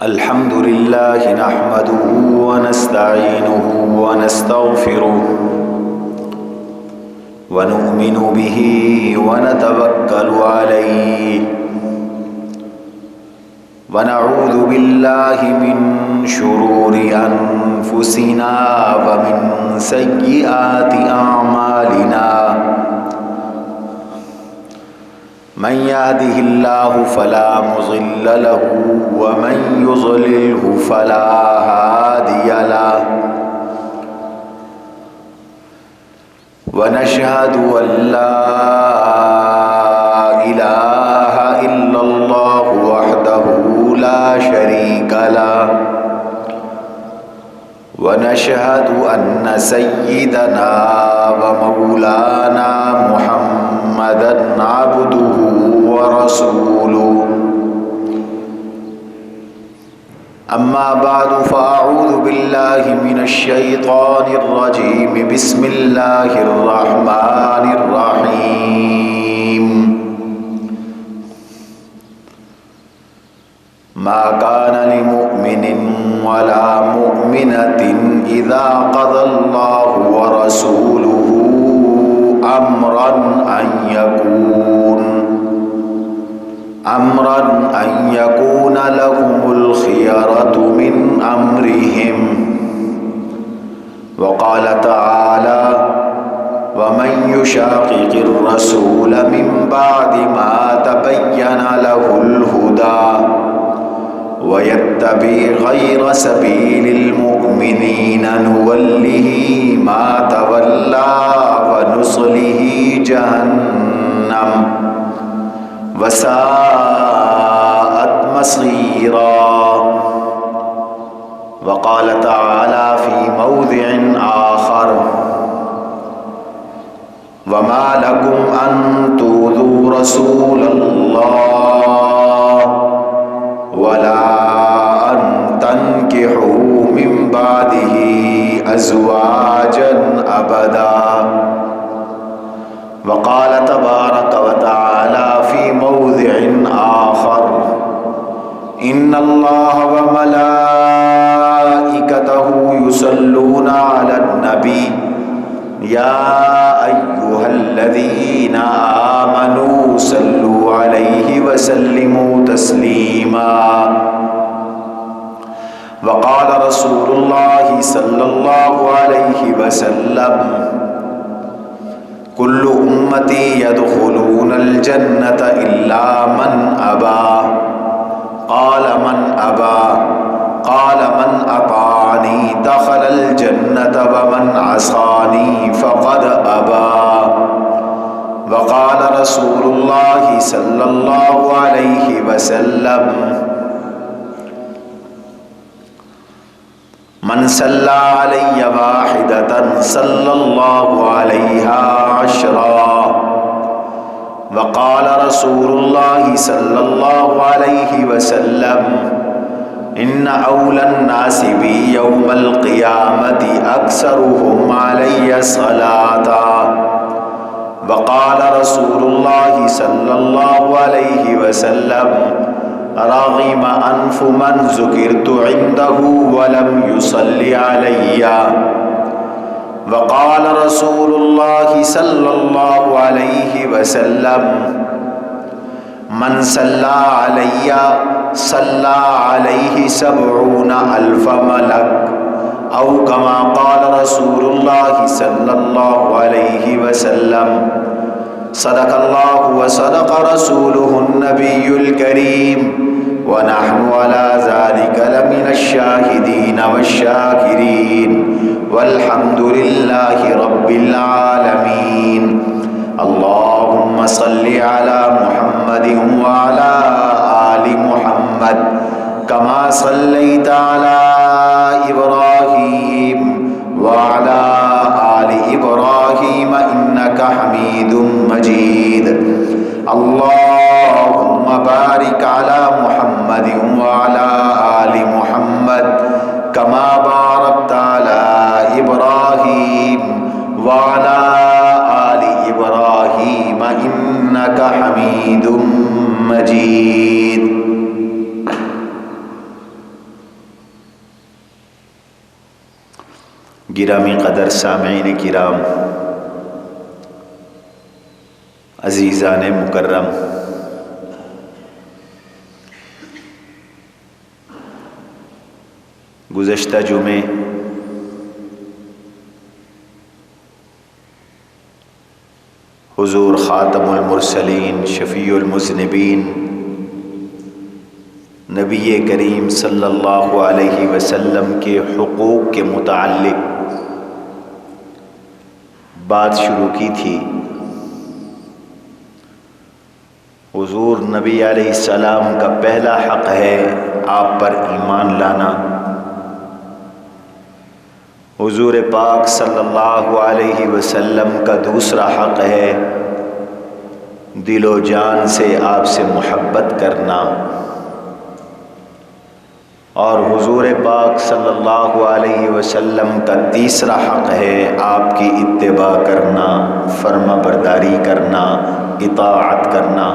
الحمد لله نحمده ونستعينه ونستغفره ونؤمن به ونتوكل عليه ونعوذ بالله من شرور أنفسنا ومن سيئات أعمالنا من يهده الله فلا مضل له ومن يضلله فلا هادي له ونشهد أن لا إله إلا الله وحده لا شريك له ونشهد أن سيدنا ومولانا محمدا عبده ورسوله أما بعد فأعوذ بالله من الشيطان الرجيم بسم الله الرحمن الرحيم ما كان لمؤمن ولا مؤمنة إذا قضى الله ورسوله أمرا أن يكون لهم الخيرة من أمرهم وقال تعالى ومن يشاقق الرسول من بعد ما تبين له الهدى ويتبع غير سبيل المؤمنين نوله ما تولى ونصله جهنم وساءت مصيرا وقال تعالى في موضع آخر وما لكم أن تؤذوا رسول الله ولا أن تنكحوا من بعده أزواجا أبدا وقال تبارك وتعالى في موضع آخر إن الله وملائكته يصلون على النبي يا أيها الذين آمنوا صلوا عليه وسلموا تسليما وقال رسول الله صلى الله عليه وسلم كل أمتي يدخلون الجنة إلا من أبى قال من أبى قال من أطاعني دخل الجنة ومن عصاني فقد أبى وقال رسول الله صلى الله عليه وسلم من صلى علي واحدة صلى الله عليها عشرا وقال رسول الله صلى الله عليه وسلم إن أولى الناس بي يوم القيامة أكثرهم علي صلاة وقال رسول الله صلى الله عليه وسلم رغم أنف من ذكرت عنده ولم يصلي علي وقال رسول الله صلى الله عليه وسلم من صلى علي صلى عليه 70,000 ملك أو كما قال رسول الله صلى الله عليه وسلم صدق الله وصدق رسوله النبي الكريم ونحن على ذلك لمن الشاهدين والشاكرين والحمد لله رب العالمين اللهم صل على محمد وعلى آل محمد كما صليت على إبراهيم وعلى آل إبراهيم إنك حميد مجيد اللهم بارك على محمد وعلى آل محمد كما باركت على إبراهيم وعلى آل إبراهيم إنك حميد مجيد. گرامی قدر سامعین کرام، عزیزان مکرم، گزشتہ جمعے حضور خاتم المرسلین شفیع المذنبین نبی کریم صلی اللہ علیہ وسلم کے حقوق کے متعلق بات شروع کی تھی. حضور نبی علیہ السلام کا پہلا حق ہے آپ پر ایمان لانا. حضور پاک صلی اللہ علیہ وسلم کا دوسرا حق ہے دل و جان سے آپ سے محبت کرنا. اور حضور پاک صلی اللہ علیہ وسلم کا تیسرا حق ہے آپ کی اتباع کرنا، فرما برداری کرنا، اطاعت کرنا.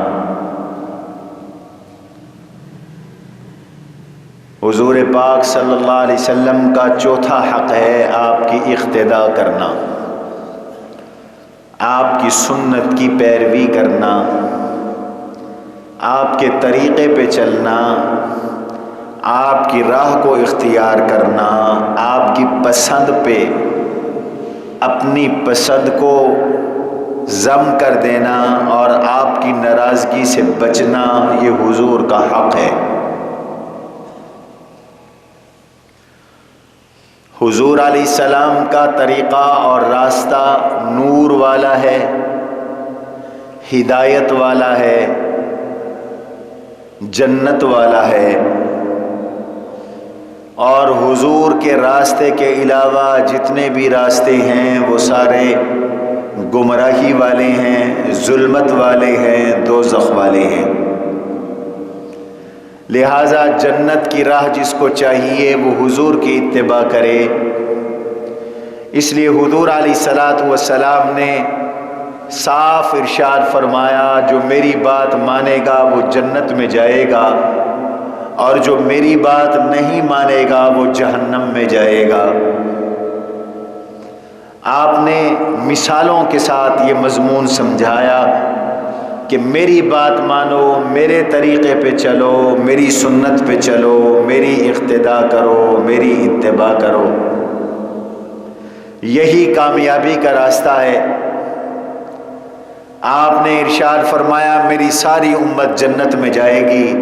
حضور پاک صلی اللہ علیہ وسلم کا چوتھا حق ہے آپ کی اقتداء کرنا، آپ کی سنت کی پیروی کرنا، آپ کے طریقے پہ چلنا، آپ کی راہ کو اختیار کرنا، آپ کی پسند پہ اپنی پسند کو ضم کر دینا اور آپ کی ناراضگی سے بچنا، یہ حضور کا حق ہے. حضور علیہ السلام کا طریقہ اور راستہ نور والا ہے، ہدایت والا ہے، جنت والا ہے. اور حضور کے راستے کے علاوہ جتنے بھی راستے ہیں وہ سارے گمراہی والے ہیں، ظلمت والے ہیں، دوزخ والے ہیں. لہٰذا جنت کی راہ جس کو چاہیے وہ حضور کی اتباع کرے. اس لیے حضور علیہ السلام نے صاف ارشاد فرمایا جو میری بات مانے گا وہ جنت میں جائے گا اور جو میری بات نہیں مانے گا وہ جہنم میں جائے گا. آپ نے مثالوں کے ساتھ یہ مضمون سمجھایا کہ میری بات مانو، میرے طریقے پہ چلو، میری سنت پہ چلو، میری اقتداء کرو، میری اتباع کرو. یہی کامیابی کا راستہ ہے. آپ نے ارشاد فرمایا میری ساری امت جنت میں جائے گی،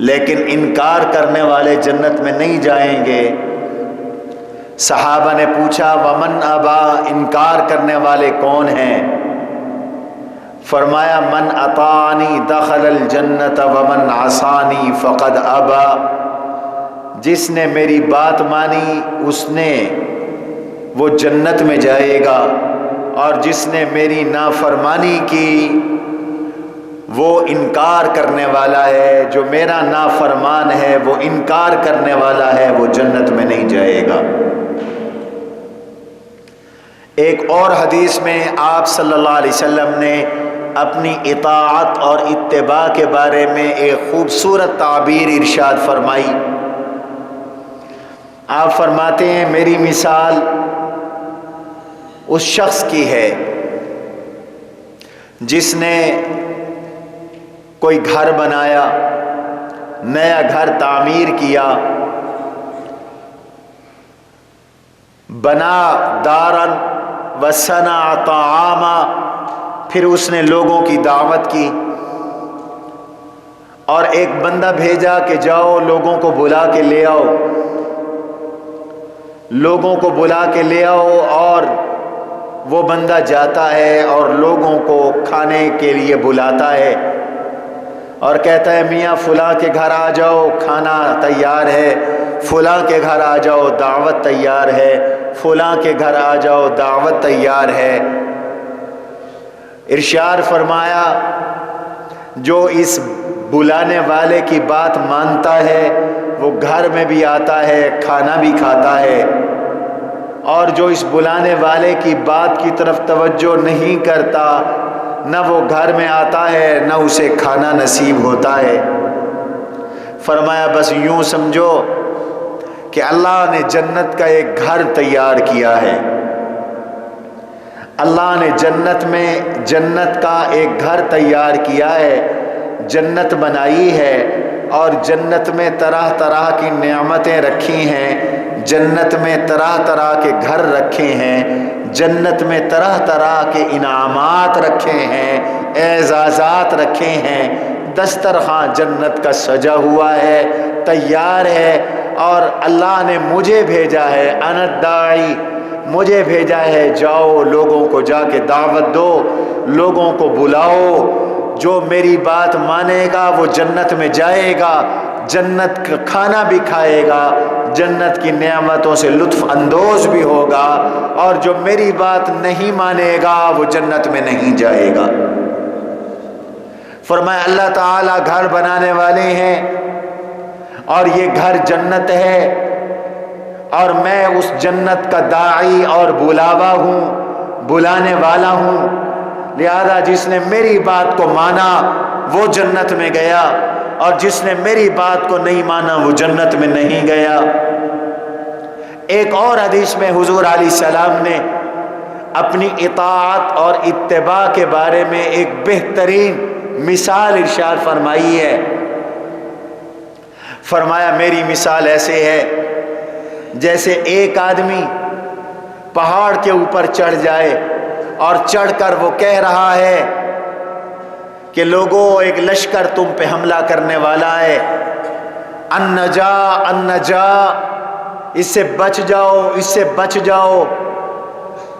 لیکن انکار کرنے والے جنت میں نہیں جائیں گے. صحابہ نے پوچھا ومن ابا، انکار کرنے والے کون ہیں؟ فرمایا من اطاعنی دخل الجنت ومن عصانی فقد ابا. جس نے میری بات مانی اس نے وہ جنت میں جائے گا، اور جس نے میری نافرمانی کی وہ انکار کرنے والا ہے. جو میرا نافرمان ہے وہ انکار کرنے والا ہے، وہ جنت میں نہیں جائے گا. ایک اور حدیث میں آپ صلی اللہ علیہ وسلم نے اپنی اطاعت اور اتباع کے بارے میں ایک خوبصورت تعبیر ارشاد فرمائی. آپ فرماتے ہیں میری مثال اس شخص کی ہے جس نے کوئی گھر بنایا، نیا گھر تعمیر کیا، بنا دارن وصنع طعاما، پھر اس نے لوگوں کی دعوت کی اور ایک بندہ بھیجا کہ جاؤ لوگوں کو بلا کے لے آؤ، لوگوں کو بلا کے لے آؤ. اور وہ بندہ جاتا ہے اور لوگوں کو کھانے کے لیے بلاتا ہے اور کہتا ہے میاں فلاں کے گھر آ جاؤ، کھانا تیار ہے، فلاں کے گھر آ جاؤ، دعوت تیار ہے، فلاں کے گھر آ جاؤ، دعوت تیار ہے. ارشاد فرمایا جو اس بلانے والے کی بات مانتا ہے وہ گھر میں بھی آتا ہے، کھانا بھی کھاتا ہے، اور جو اس بلانے والے کی بات کی طرف توجہ نہیں کرتا، نہ وہ گھر میں آتا ہے نہ اسے کھانا نصیب ہوتا ہے۔ فرمایا بس یوں سمجھو کہ اللہ نے جنت کا ایک گھر تیار کیا ہے، اللہ نے جنت کا ایک گھر تیار کیا ہے، جنت بنائی ہے، اور جنت میں طرح طرح کی نعمتیں رکھی ہیں، جنت میں طرح طرح کے گھر رکھے ہیں، جنت میں طرح طرح کے انعامات رکھے ہیں، اعزازات رکھے ہیں، دسترخوان جنت کا سجا ہوا ہے، تیار ہے، اور اللہ نے مجھے بھیجا ہے، انا الداعی، مجھے بھیجا ہے، جاؤ لوگوں کو جا کے دعوت دو، لوگوں کو بلاؤ، جو میری بات مانے گا وہ جنت میں جائے گا، جنت کا کھانا بھی کھائے گا، جنت کی نعمتوں سے لطف اندوز بھی ہوگا، اور جو میری بات نہیں مانے گا وہ جنت میں نہیں جائے گا۔ فرمایا اللہ تعالیٰ گھر بنانے والے ہیں، اور یہ گھر جنت ہے، اور میں اس جنت کا داعی اور بلاوا ہوں، بلانے والا ہوں، لہذا جس نے میری بات کو مانا وہ جنت میں گیا، اور جس نے میری بات کو نہیں مانا وہ جنت میں نہیں گیا۔ ایک اور حدیث میں حضور علیہ السلام نے اپنی اطاعت اور اتباع کے بارے میں ایک بہترین مثال ارشاد فرمائی ہے۔ فرمایا میری مثال ایسے ہے جیسے ایک آدمی پہاڑ کے اوپر چڑھ جائے اور چڑھ کر وہ کہہ رہا ہے کہ لوگوں ایک لشکر تم پہ حملہ کرنے والا ہے، النجا النجا، اس سے بچ جاؤ، اس سے بچ جاؤ۔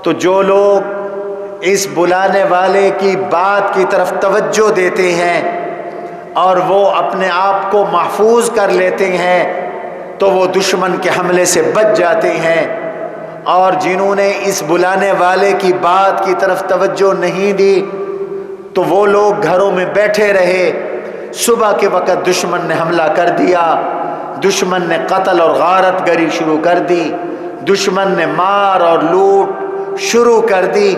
تو جو لوگ اس بلانے والے کی بات کی طرف توجہ دیتے ہیں اور وہ اپنے آپ کو محفوظ کر لیتے ہیں تو وہ دشمن کے حملے سے بچ جاتے ہیں، اور جنہوں نے اس بلانے والے کی بات کی طرف توجہ نہیں دی تو وہ لوگ گھروں میں بیٹھے رہے، صبح کے وقت دشمن نے حملہ کر دیا، دشمن نے قتل اور غارت گری شروع کر دی، دشمن نے مار اور لوٹ شروع کر دی،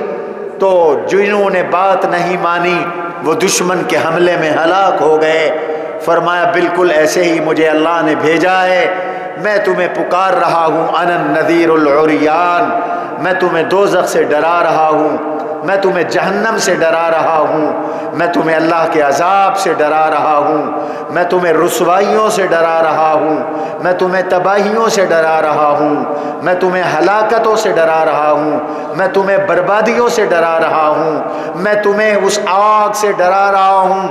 تو جنہوں نے بات نہیں مانی وہ دشمن کے حملے میں ہلاک ہو گئے۔ فرمایا بالکل ایسے ہی مجھے اللہ نے بھیجا ہے، میں تمہیں پکار رہا ہوں، انا النذیر العریان، میں تمہیں دوزخ سے ڈرا رہا ہوں، میں تمہیں جہنم سے ڈرا رہا ہوں، میں تمہیں اللہ کے عذاب سے ڈرا رہا ہوں، میں تمہیں رسوائیوں سے ڈرا رہا ہوں، میں تمہیں تباہیوں سے ڈرا رہا ہوں، میں تمہیں ہلاکتوں سے ڈرا رہا ہوں، میں تمہیں بربادیوں سے ڈرا رہا ہوں، میں تمہیں اس آگ سے ڈرا رہا ہوں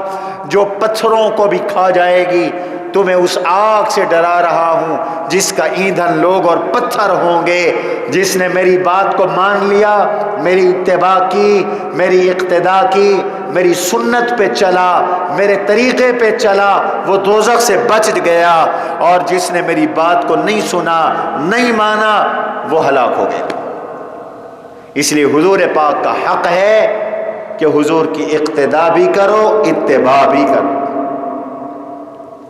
جو پتھروں کو بھی کھا جائے گی، تمہیں اس آگ سے ڈرا رہا ہوں جس کا ایندھن لوگ اور پتھر ہوں گے۔ جس نے میری بات کو مان لیا، میری اتباع کی، میری اقتداء کی، میری سنت پہ چلا، میرے طریقے پہ چلا، وہ دوزخ سے بچ گیا، اور جس نے میری بات کو نہیں سنا، نہیں مانا، وہ ہلاک ہو گیا۔ اس لیے حضور پاک کا حق ہے کہ حضور کی اقتداء بھی کرو، اتباع بھی کرو۔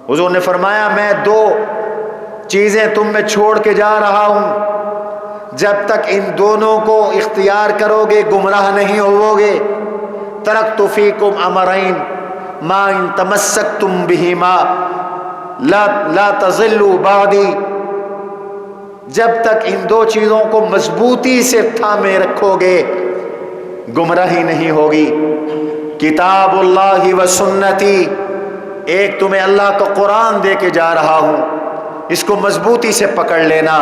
حضور نے فرمایا میں دو چیزیں تم میں چھوڑ کے جا رہا ہوں، جب تک ان دونوں کو اختیار کرو گے گمراہ نہیں ہووگے۔ ترکت فیکم امرین ما ان تمسکتم بہما لا تضلوا بعدی، جب تک ان دو چیزوں کو مضبوطی سے تھامے رکھو گے گمراہی نہیں ہوگی۔ کتاب اللہ و سنتی، ایک تمہیں اللہ کا قرآن دے کے جا رہا ہوں، اس کو مضبوطی سے پکڑ لینا،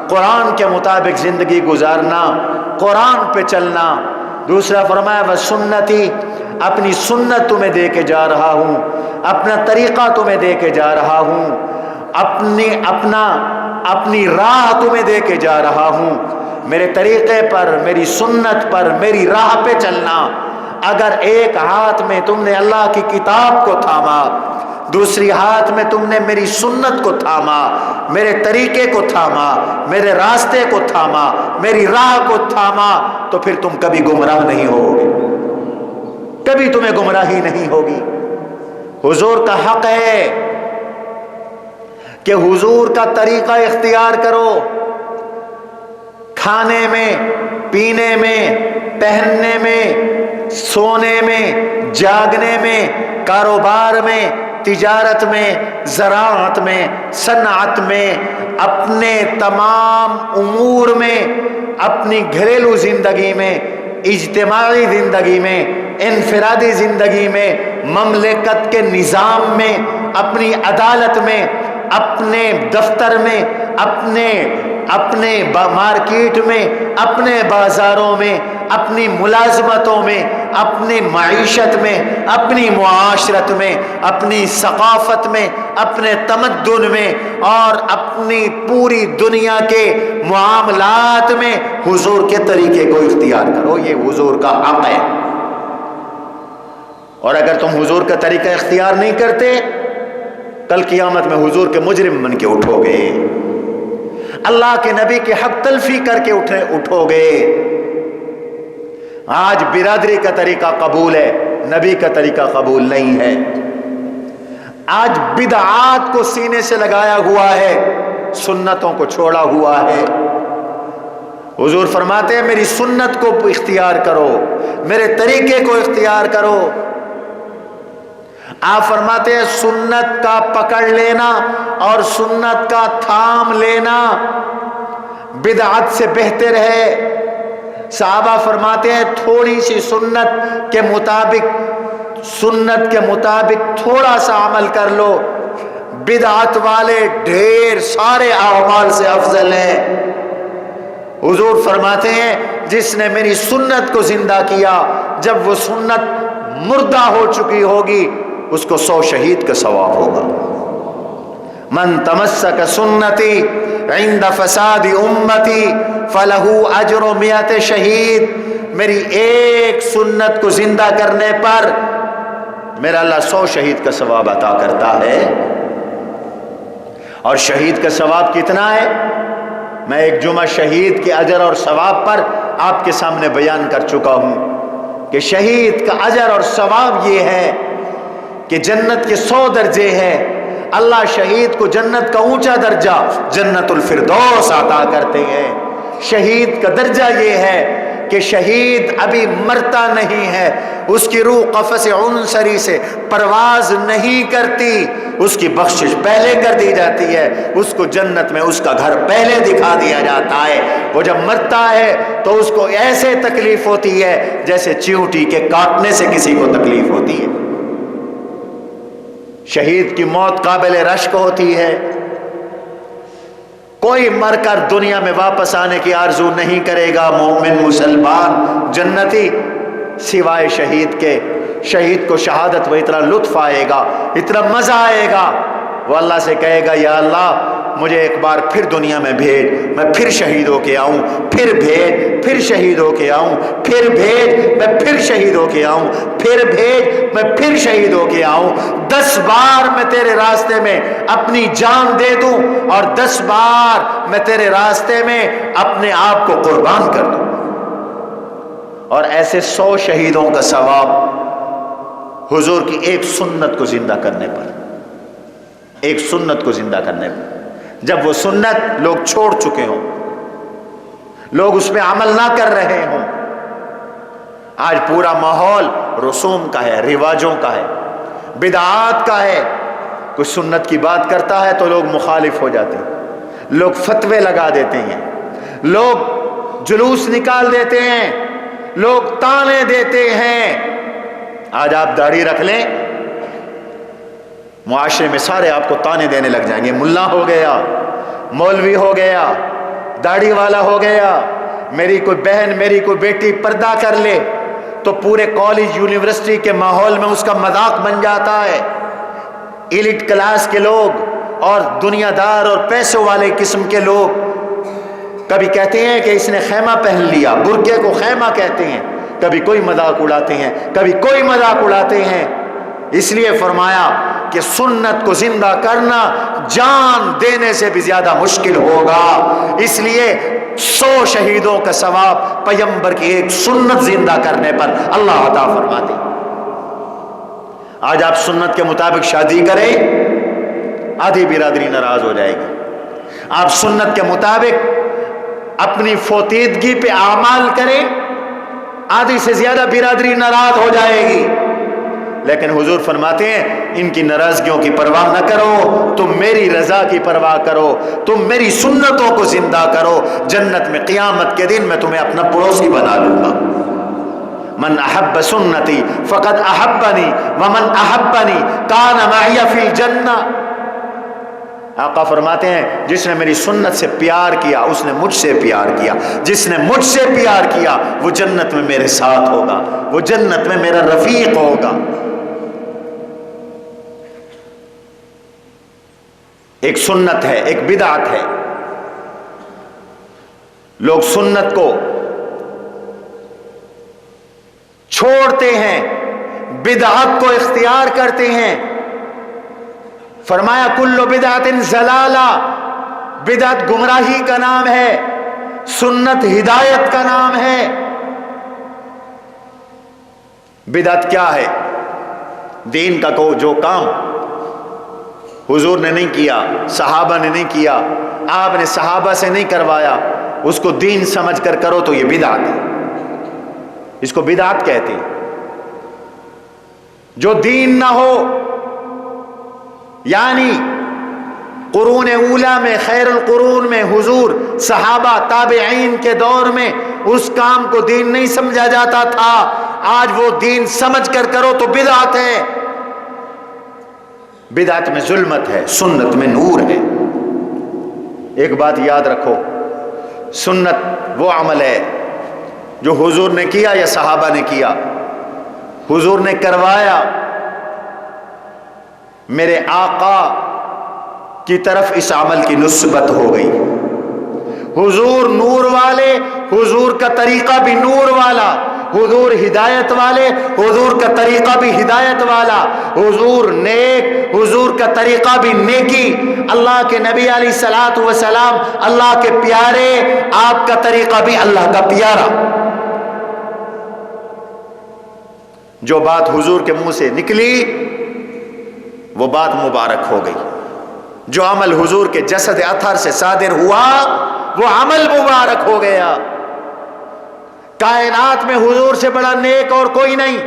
قرآن کے مطابق زندگی گزارنا، قرآن پہ چلنا۔ دوسرا فرمایا وہ سنتی، اپنی سنت تمہیں دے کے جا رہا ہوں، اپنا طریقہ تمہیں دے کے جا رہا ہوں، اپنی راہ تمہیں دے کے جا رہا ہوں، میرے طریقے پر، میری سنت پر، میری راہ پہ چلنا۔ اگر ایک ہاتھ میں تم نے اللہ کی کتاب کو تھاما، دوسری ہاتھ میں تم نے میری سنت کو تھاما، میرے طریقے کو تھاما، میرے راستے کو تھاما، میری راہ کو تھاما، تو پھر تم کبھی گمراہ نہیں ہوگے، کبھی تمہیں گمراہی نہیں ہوگی۔ حضور کا حق ہے کہ حضور کا طریقہ اختیار کرو، کھانے میں، پینے میں، پہننے میں، سونے میں، جاگنے میں، کاروبار میں، تجارت میں، زراعت میں، صنعت میں، اپنے تمام امور میں، اپنی گھریلو زندگی میں، اجتماعی زندگی میں، انفرادی زندگی میں، مملکت کے نظام میں، اپنی عدالت میں، اپنے دفتر میں، اپنے مارکیٹ میں، اپنے بازاروں میں، اپنی ملازمتوں میں، اپنی معیشت میں، اپنی معاشرت میں، اپنی ثقافت میں، اپنے تمدن میں، اور اپنی پوری دنیا کے معاملات میں حضور کے طریقے کو اختیار کرو. یہ حضور کا حق ہے. اور اگر تم حضور کا طریقہ اختیار نہیں کرتے، کل قیامت میں حضور کے مجرم بن کے اٹھو گے، اللہ کے نبی کے حق تلفی کر کے اٹھو گے. آج برادری کا طریقہ قبول ہے، نبی کا طریقہ قبول نہیں ہے. آج بدعات کو سینے سے لگایا ہوا ہے، سنتوں کو چھوڑا ہوا ہے. حضور فرماتے ہیں میری سنت کو اختیار کرو، میرے طریقے کو اختیار کرو. آپ فرماتے ہیں سنت کا پکڑ لینا اور سنت کا تھام لینا بدعت سے بہتر ہے. صحابہ فرماتے ہیں تھوڑی سی سنت کے مطابق تھوڑا سا عمل کر لو، بدعت والے ڈھیر سارے اعمال سے افضل ہیں. حضور فرماتے ہیں جس نے میری سنت کو زندہ کیا، جب وہ سنت مردہ ہو چکی ہوگی اس کو 100 شہید کا ثواب ہوگا. من تمسک سنتی عند فساد امتی فلہ اجر 100 شہید. میری ایک سنت کو زندہ کرنے پر میرا اللہ 100 شہید کا ثواب عطا کرتا ہے. اور شہید کا ثواب کتنا ہے؟ میں ایک جمعہ شہید کے اجر اور ثواب پر آپ کے سامنے بیان کر چکا ہوں کہ شہید کا اجر اور ثواب یہ ہے کہ جنت کے 100 درجے ہیں. اللہ شہید کو جنت کا اونچا درجہ جنت الفردوس عطا کرتے ہیں. شہید کا درجہ یہ ہے کہ شہید ابھی مرتا نہیں ہے، اس کی روح قفس عنصری سے پرواز نہیں کرتی، اس کی بخشش پہلے کر دی جاتی ہے، اس کو جنت میں اس کا گھر پہلے دکھا دیا جاتا ہے. وہ جب مرتا ہے تو اس کو ایسے تکلیف ہوتی ہے جیسے چیونٹی کے کاٹنے سے کسی کو تکلیف ہوتی ہے. شہید کی موت قابل رشک ہوتی ہے. کوئی مر کر دنیا میں واپس آنے کی آرزو نہیں کرے گا مومن مسلمان جنتی سوائے شہید کے. شہید کو شہادت میں اتنا لطف آئے گا، اتنا مزہ آئے گا، وہ اللہ سے کہے گا یا اللہ مجھے ایک بار پھر دنیا میں بھیج، میں پھر شہید ہو کے آؤں، پھر بھیج، پھر شہید ہو کے آؤں، پھر بھیج، میں پھر شہید ہو کے آؤں، پھر بھیج، میں پھر شہید ہو کے آؤں. 10 بار میں تیرے راستے میں اپنی جان دے دوں اور 10 بار میں تیرے راستے میں اپنے آپ کو قربان کر دوں. اور ایسے 100 شہیدوں کا ثواب حضور کی ایک سنت کو زندہ کرنے پر، ایک سنت کو زندہ کرنے پر. جب وہ سنت لوگ چھوڑ چکے ہوں، لوگ اس پہ عمل نہ کر رہے ہوں. آج پورا ماحول رسوم کا ہے، رواجوں کا ہے، بدعات کا ہے. کوئی سنت کی بات کرتا ہے تو لوگ مخالف ہو جاتے ہیں، لوگ فتوے لگا دیتے ہیں، لوگ جلوس نکال دیتے ہیں، لوگ تانے دیتے ہیں. آج آپ داڑھی رکھ لیں، معاشرے میں سارے آپ کو تانے دینے لگ جائیں گے. ملا ہو گیا، مولوی ہو گیا، داڑھی والا ہو گیا. میری کوئی بہن، میری کوئی بیٹی پردہ کر لے تو پورے کالج یونیورسٹی کے ماحول میں اس کا مذاق بن جاتا ہے. ایلیٹ کلاس کے لوگ اور دنیا دار اور پیسوں والے قسم کے لوگ کبھی کہتے ہیں کہ اس نے خیمہ پہن لیا، برقعے کو خیمہ کہتے ہیں. کبھی کوئی مذاق اڑاتے ہیں، کبھی کوئی مذاق اڑاتے ہیں. اس لیے فرمایا کہ سنت کو زندہ کرنا جان دینے سے بھی زیادہ مشکل ہوگا. اس لیے 100 شہیدوں کا ثواب پیغمبر کی ایک سنت زندہ کرنے پر اللہ عطا فرماتے. آج آپ سنت کے مطابق شادی کریں، آدھی برادری ناراض ہو جائے گی. آپ سنت کے مطابق اپنی فوتیدگی پہ اعمال کریں، آدھی سے زیادہ برادری ناراض ہو جائے گی، لیکن حضور فرماتے ہیں ان کی ناراضگیوں کی پرواہ نہ کرو، تم میری رضا کی پرواہ کرو، تم میری سنتوں کو زندہ کرو، جنت میں قیامت کے دن میں تمہیں اپنا پڑوسی بنا لوں گا۔ من احب سنتی فقد احبنی ومن احبنی کان معی فی الجنہ۔ آقا فرماتے ہیں جس نے میری سنت سے پیار کیا اس نے مجھ سے پیار کیا، جس نے مجھ سے پیار کیا وہ جنت میں میرے ساتھ ہوگا، وہ جنت میں میرا رفیق ہوگا۔ ایک سنت ہے، ایک بدعت ہے۔ لوگ سنت کو چھوڑتے ہیں، بدعت کو اختیار کرتے ہیں۔ فرمایا کل بدعت ضلالہ، بدعت گمراہی کا نام ہے، سنت ہدایت کا نام ہے۔ بدعت کیا ہے؟ دین کا جو کام حضور نے نہیں کیا، صحابہ نے نہیں کیا، آپ نے صحابہ سے نہیں کروایا، اس کو دین سمجھ کر کرو تو یہ بدعت ہے، اس کو بدعت کہتے ہیں۔ جو دین نہ ہو، یعنی قرون اولیٰ میں، خیر القرون میں، حضور، صحابہ، تابعین کے دور میں اس کام کو دین نہیں سمجھا جاتا تھا، آج وہ دین سمجھ کر کرو تو بدعت ہے۔ بدعت میں ظلمت ہے، سنت میں نور ہے۔ ایک بات یاد رکھو، سنت وہ عمل ہے جو حضور نے کیا یا صحابہ نے کیا۔ حضور نے کروایا، میرے آقا کی طرف اس عمل کی نسبت ہو گئی۔ حضور نور والے، حضور کا طریقہ بھی نور والا، حضور ہدایت والے، حضور کا طریقہ بھی ہدایت والا، حضور نیک، حضور کا طریقہ بھی نیکی، اللہ کے نبی علیہ الصلوۃ والسلام اللہ کے پیارے، آپ کا طریقہ بھی اللہ کا پیارا۔ جو بات حضور کے منہ سے نکلی وہ بات مبارک ہو گئی، جو عمل حضور کے جسد اطہر سے صادر ہوا وہ عمل مبارک ہو گیا۔ کائنات میں حضور سے بڑا نیک اور کوئی نہیں۔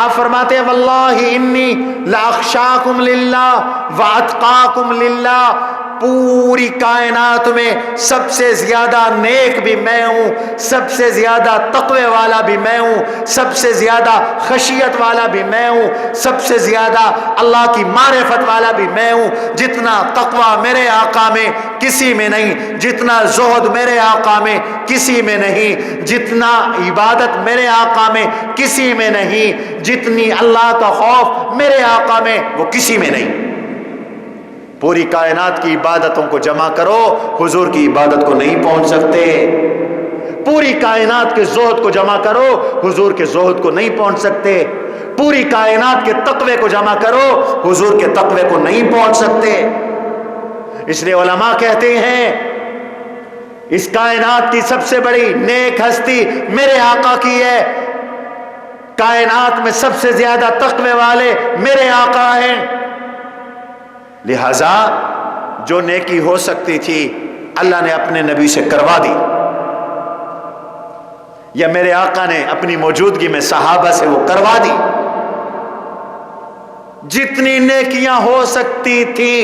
آپ فرماتے ہیں واللہ انی لاخشاکم للہ واتقاکم للہ، پوری کائنات میں سب سے زیادہ نیک بھی میں ہوں، سب سے زیادہ تقوی والا بھی میں ہوں، سب سے زیادہ خشیت والا بھی میں ہوں، سب سے زیادہ اللہ کی معرفت والا بھی میں ہوں۔ جتنا تقوی میرے آقا میں کسی میں نہیں، جتنا زہد میرے آقا میں کسی میں نہیں، جتنا عبادت میرے آقا میں کسی میں نہیں، جتنی اللہ کا خوف میرے آقا میں وہ کسی میں نہیں۔ پوری کائنات کی عبادتوں کو جمع کرو، حضور کی عبادت کو نہیں پہنچ سکتے۔ پوری کائنات کے زہد کو جمع کرو، حضور کے زہد کو نہیں پہنچ سکتے۔ پوری کائنات کے تقوی کو جمع کرو، حضور کے تقوی کو نہیں پہنچ سکتے۔ اس لیے علماء کہتے ہیں اس کائنات کی سب سے بڑی نیک ہستی میرے آقا کی ہے، کائنات میں سب سے زیادہ تقوی والے میرے آقا ہیں، لہذا جو نیکی ہو سکتی تھی اللہ نے اپنے نبی سے کروا دی، یا میرے آقا نے اپنی موجودگی میں صحابہ سے وہ کروا دی۔ جتنی نیکیاں ہو سکتی تھی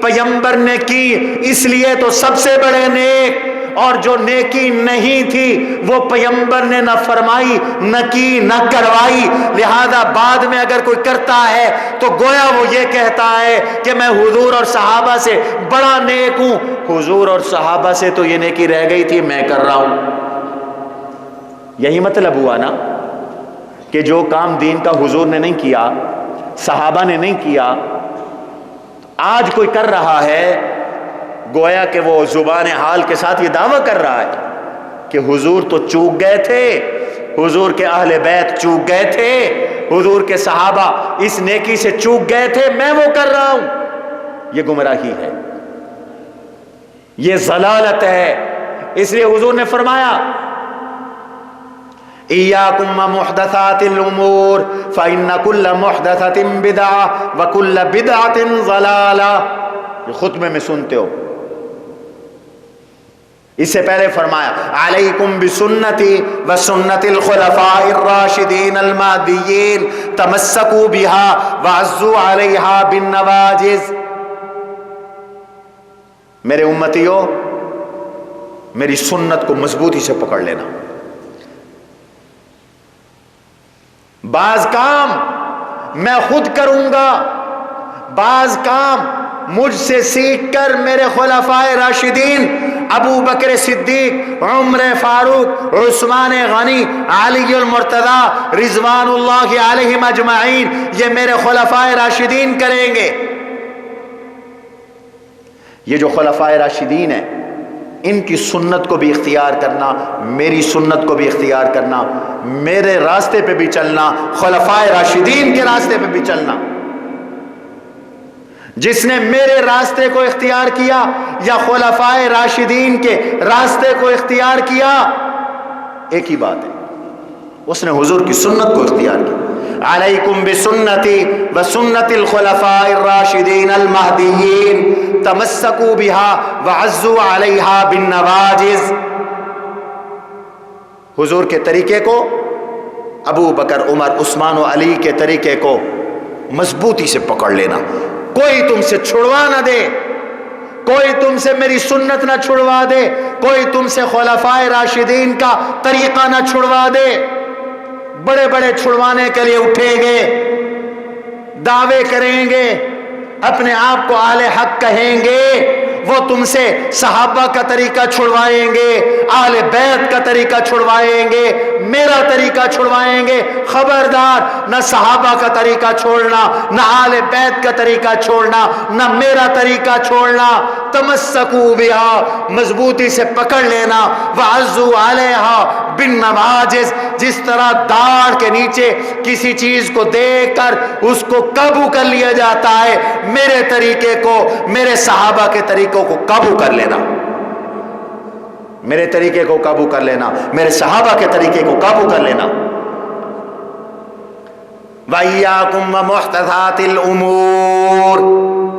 پیغمبر نے کی، اس لیے تو سب سے بڑے نیک، اور جو نیکی نہیں تھی وہ پیغمبر نے نہ فرمائی، نہ کی، نہ کروائی، لہذا بعد میں اگر کوئی کرتا ہے تو گویا وہ یہ کہتا ہے کہ میں حضور اور صحابہ سے بڑا نیک ہوں۔ حضور اور صحابہ سے تو یہ نیکی رہ گئی تھی، میں کر رہا ہوں۔ یہی مطلب ہوا نا کہ جو کام دین کا حضور نے نہیں کیا، صحابہ نے نہیں کیا، آج کوئی کر رہا ہے، گویا کہ وہ زبان حال کے ساتھ یہ دعویٰ کر رہا ہے کہ حضور تو چوک گئے تھے، حضور کے اہل بیت چوک گئے تھے، حضور کے صحابہ اس نیکی سے چوک گئے تھے، میں وہ کر رہا ہوں۔ یہ گمراہی ہے، یہ ضلالت ہے۔ اس لیے حضور نے فرمایا ایاکم محدثات الامور فإن كل محدثة بدعة وكل بدعة ضلالة۔ یہ خطبے میں سنتے ہو، اس سے پہلے فرمایا علیکم بسنتی و سنت الخلفاء الراشدین المہدیین تمسکوا بها وعضوا علیہا بالنواجذ. میرے امتیوں، میری سنت کو مضبوطی سے پکڑ لینا. بعض کام میں خود کروں گا، بعض کام مجھ سے سیکھ کر میرے خلفاء راشدین ابو بکر صدیق، عمر فاروق، عثمان غنی، علی المرتضی رضوان اللہ علیہم اجمعین، یہ میرے خلفاء راشدین کریں گے. یہ جو خلفاء راشدین ہیں ان کی سنت کو بھی اختیار کرنا، میری سنت کو بھی اختیار کرنا، میرے راستے پہ بھی چلنا، خلفاء راشدین کے راستے پہ بھی چلنا. جس نے میرے راستے کو اختیار کیا یا خلفاء راشدین کے راستے کو اختیار کیا، ایک ہی بات ہے، اس نے حضور کی سنت کو اختیار کیا. علیکم بسنتی وسنت الخلفاء الراشدین المہدیین تمسکوا بها وعضوا علیہا بالنواجذ. حضور کے طریقے کو، ابو بکر، عمر، عثمان و علی کے طریقے کو مضبوطی سے پکڑ لینا. کوئی تم سے چھڑوا نہ دے، کوئی تم سے میری سنت نہ چھڑوا دے، کوئی تم سے خلفاء راشدین کا طریقہ نہ چھڑوا دے. بڑے بڑے چھڑوانے کے لیے اٹھیں گے، دعوے کریں گے، اپنے آپ کو اہل حق کہیں گے، وہ تم سے صحابہ کا طریقہ چھڑوائیں گے، اہل بیت کا طریقہ چھڑوائیں گے، میرا طریقہ چھڑوائیں گے. خبردار، نہ صحابہ کا طریقہ چھوڑنا، نہ اہل بیت کا طریقہ چھوڑنا، نہ میرا طریقہ چھوڑنا. تمسکوا بها، مضبوطی سے پکڑ لینا. وعضوا علیہا بالنواجذ، جس طرح داڑھ کے نیچے کسی چیز کو دیکھ کر اس کو قابو کر لیا جاتا ہے، میرے طریقے کو، میرے صحابہ کے طریقوں کو قابو کر لینا، میرے طریقے کو قابو کر لینا، میرے صحابہ کے طریقے کو قابو کر لینا. وَإِيَّاكُمْ وَمُحْدَثَاتِ الْأُمُورِ،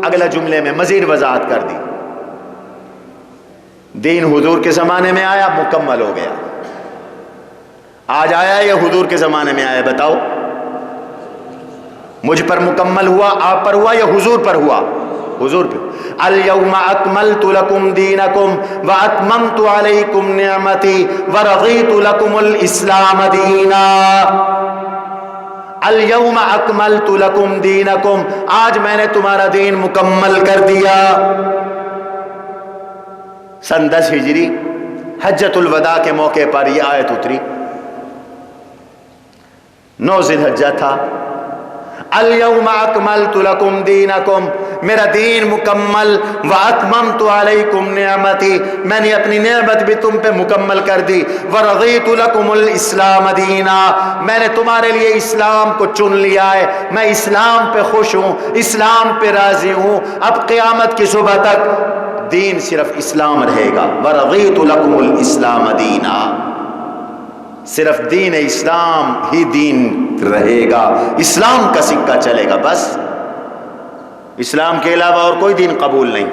اگلا جملے میں مزید وضاحت کر دی. دین حضور کے زمانے میں آیا، مکمل ہو گیا. آج آیا یا حضور کے زمانے میں آیا؟ بتاؤ. مجھ پر مکمل ہوا، آپ پر ہوا یا حضور پر ہوا؟ حضور پہ. اليوم اکملت لکم دینکم واتممت علیکم نعمتی ورضیت لکم الاسلام دینا. اليوم اکملت لکم دینکم، آج میں نے تمہارا دین مکمل کر دیا. سن 10 ہجری حجۃ الوداع کے موقع پر یہ آیت اتری. 9 ذی الحجہ تھا. اليوم اکملت لکم دینکم، میرا دین مکمل. واتممت علیکم نعمتی، میں نے اپنی نعمت بھی تم پہ مکمل کر دی. ورضیت لکم الاسلام دینا، میں نے تمہارے لیے اسلام کو چن لیا ہے. میں اسلام پہ خوش ہوں، اسلام پہ راضی ہوں. اب قیامت کی صبح تک دین صرف اسلام رہے گا. ورضیت لکم الاسلام دینا، صرف دین اسلام ہی دین رہے گا، اسلام کا سکہ چلے گا. بس اسلام کے علاوہ اور کوئی دین قبول نہیں.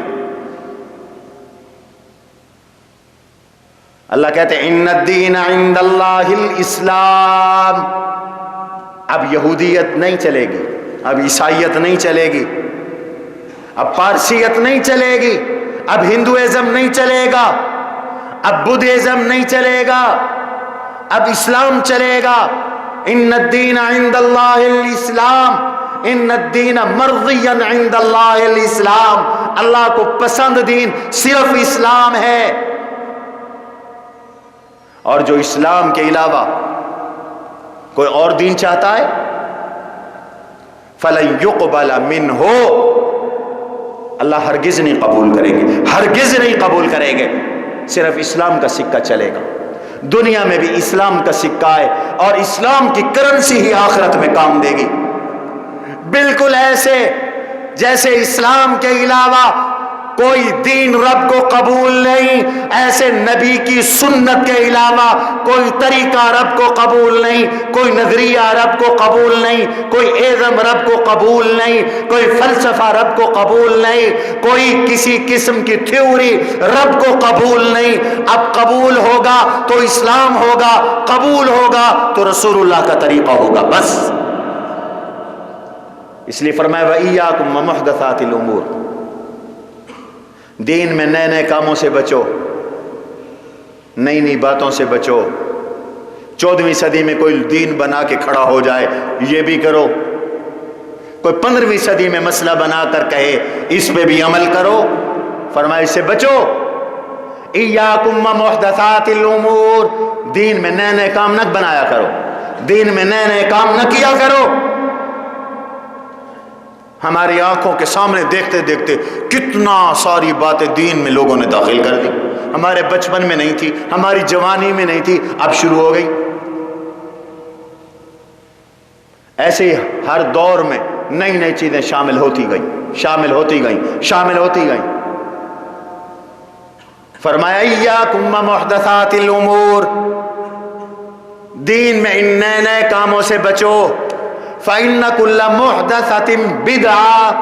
اللہ کہتے ہیں ان الدین عند اللہ الاسلام. اب یہودیت نہیں چلے گی، اب عیسائیت نہیں چلے گی، اب پارسیت نہیں چلے گی، اب ہندوازم نہیں چلے گا، اب بدھزم نہیں چلے گا، اب اسلام چلے گا. ان الدین عند اللہ الاسلام، ان الدین مرضی عند اللہ الاسلام، اللہ کو پسند دین صرف اسلام ہے. اور جو اسلام کے علاوہ کوئی اور دین چاہتا ہے فَلَن يُقْبَلَ مِنْهُ، اللہ ہرگز نہیں قبول کریں گے، ہرگز نہیں قبول کریں گے. صرف اسلام کا سکہ چلے گا. دنیا میں بھی اسلام کا سکہ ہے اور اسلام کی کرنسی ہی آخرت میں کام دے گی. بالکل ایسے جیسے اسلام کے علاوہ کوئی دین رب کو قبول نہیں، ایسے نبی کی سنت کے علاوہ کوئی طریقہ رب کو قبول نہیں، کوئی نظریہ رب کو قبول نہیں، کوئی ایزم رب کو قبول نہیں، کوئی فلسفہ رب کو قبول نہیں، کوئی کسی قسم کی تھیوری رب کو قبول نہیں۔ اب قبول ہوگا تو اسلام ہوگا، قبول ہوگا تو رسول اللہ کا طریقہ ہوگا، بس۔ اس لیے فرمایا وَإِيَّاكُمْ وَمُحْدَثَاتِ الْأُمُورِ، دین میں نئے نئے کاموں سے بچو، نئی نئی باتوں سے بچو۔ 14ویں صدی میں کوئی دین بنا کے کھڑا ہو جائے یہ بھی کرو، کوئی 15ویں صدی میں مسئلہ بنا کر کہے اس پہ بھی عمل کرو، فرمایا اس سے بچو۔ ایاکم ومحدثات الامور، دین میں نئے نئے کام نہ بنایا کرو، دین میں نئے نئے کام نہ کیا کرو۔ ہماری آنکھوں کے سامنے دیکھتے دیکھتے کتنا ساری باتیں دین میں لوگوں نے داخل کر دی، ہمارے بچپن میں نہیں تھی، ہماری جوانی میں نہیں تھی، اب شروع ہو گئی۔ ایسے ہی ہر دور میں نئی نئی چیزیں شامل ہوتی گئیں، شامل ہوتی گئیں، شامل ہوتی گئیں۔ فرمایا ایاکم ومحدثات الامور، دین میں ان نئے نئے کاموں سے بچو۔ فَإِنَّ كُلَّ مُحْدَثَةٍ بِدْعَةٍ،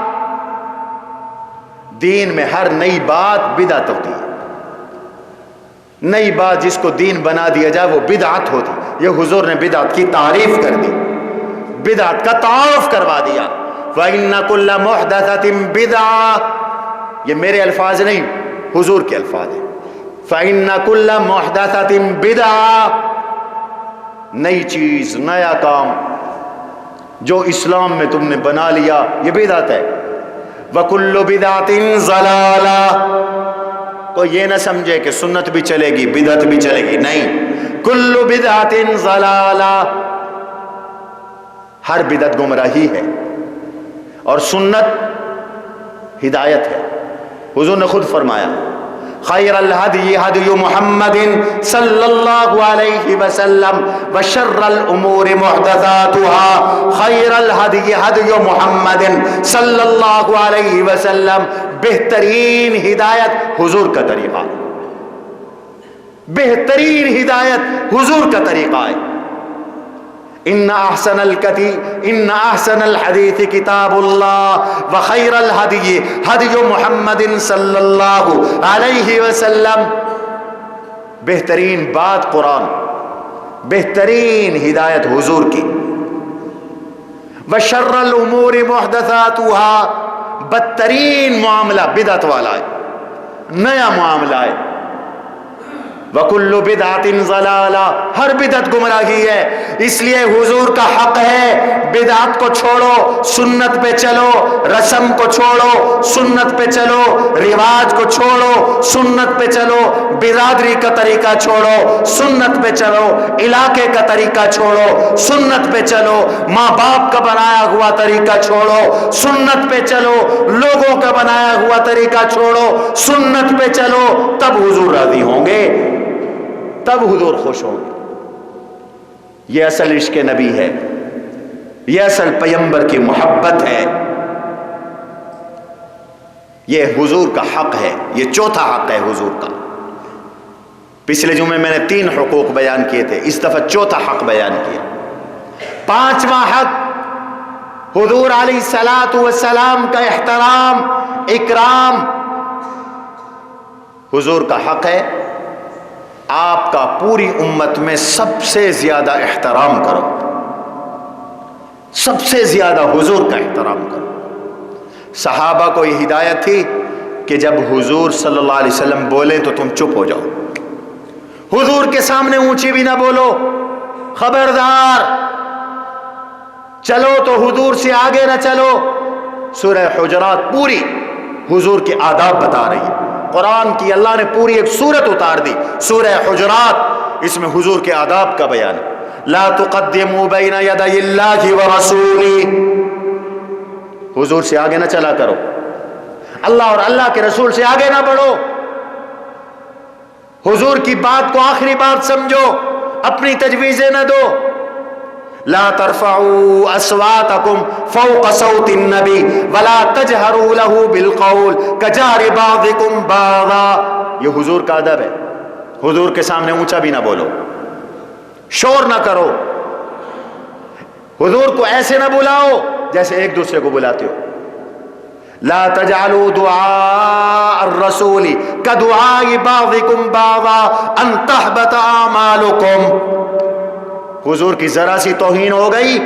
دین میں ہر نئی بات بدعت ہوتی ہے، نئی بات جس کو دین بنا دیا جائے وہ بدعت ہوتی۔ یہ حضور نے بدعت کی تعریف کر دی، بدعت کا تعارف کروا دیا۔ فَإِنَّ كُلَّ مُحْدَثَةٍ بِدْعَةٍ، یہ میرے الفاظ نہیں، حضور کے الفاظ ہیں۔ فَإِنَّ كُلَّ مُحْدَثَةٍ بِدْعَةٍ، نئی چیز، نیا کام جو اسلام میں تم نے بنا لیا یہ بدعت ہے۔ وَكُلُّ بِدْعَةٍ ضَلَالَةٍ، کوئی یہ نہ سمجھے کہ سنت بھی چلے گی بدعت بھی چلے گی، نہیں، کُلُّ بِدْعَةٍ ضَلَالَةٍ، ہر بدعت گمراہی ہے اور سنت ہدایت ہے۔ حضور نے خود فرمایا خیر الہدی ہدی محمد صلی اللہ علیہ وسلم وشر الامور محدثاتها، خیر الہدی ہدی محمد صلی اللہ علیہ وسلم، بہترین ہدایت حضور کا طریقہ، بہترین ہدایت حضور کا طریقہ ہے۔ ان احسن الحدیث کتاب اللہ وخیر الہدی ہدی محمد صلی اللہ علیہ وسلم، بہترین بات قرآن، بہترین ہدایت حضور کی۔ وشر الامور محدثاتها، بدترین معاملہ بدعت والا ہے، نیا معاملہ ہے۔ وَكُلُّ بِدْعَةٍ ضَلَالَةٍ، ہر بدعت گمراہی ہے۔ اس لیے حضور کا حق ہے بدعت کو چھوڑو، سنت پہ چلو، رسم کو چھوڑو، سنت پہ چلو، رواج کو چھوڑو، سنت پہ چلو، برادری کا طریقہ چھوڑو، سنت پہ چلو، علاقے کا طریقہ چھوڑو، سنت پہ چلو، ماں باپ کا بنایا ہوا طریقہ چھوڑو، سنت پہ چلو، لوگوں کا بنایا ہوا طریقہ چھوڑو، سنت پہ چلو، تب حضور راضی ہوں گے، تب حضور خوش ہوں گے۔ یہ اصل عشق نبی ہے، یہ اصل پیغمبر کی محبت ہے، یہ حضور کا حق ہے، یہ چوتھا حق ہے حضور کا۔ پچھلے جمعے میں نے 3 حقوق بیان کیے تھے، اس دفعہ چوتھا حق بیان کیا۔ 5واں حق حضور علیہ الصلاۃ والسلام کا احترام، اکرام۔ حضور کا حق ہے آپ کا پوری امت میں سب سے زیادہ احترام کرو، سب سے زیادہ حضور کا احترام کرو۔ صحابہ کو یہ ہدایت تھی کہ جب حضور صلی اللہ علیہ وسلم بولے تو تم چپ ہو جاؤ، حضور کے سامنے اونچی بھی نہ بولو، خبردار، چلو تو حضور سے آگے نہ چلو۔ سورہ حجرات پوری حضور کے آداب بتا رہی ہے، قرآن کی اللہ نے پوری ایک سورت اتار دی، سورہ حجرات، اس میں حضور کے آداب کا بیان ہے۔ لا تقدموا بین یدی اللہ ورسولہ، حضور سے آگے نہ چلا کرو، اللہ اور اللہ کے رسول سے آگے نہ بڑھو، حضور کی بات کو آخری بات سمجھو، اپنی تجویزیں نہ دو۔ لا ترفعوا اصواتکم فوق صوت النبی ولا تجہروا له بالقول کجہر بعضکم بعضا. یہ حضور کا ادب ہے. حضور کے سامنے اونچا بھی نہ بولو، شور نہ کرو، حضور کو ایسے نہ بلاؤ جیسے ایک دوسرے کو بلاتے ہو. لا تجعلوا دعاء الرسول كدعاء بعضكم بعضا ان تحبط اعمالكم. حضور کی ذرا سی توہین ہو گئی،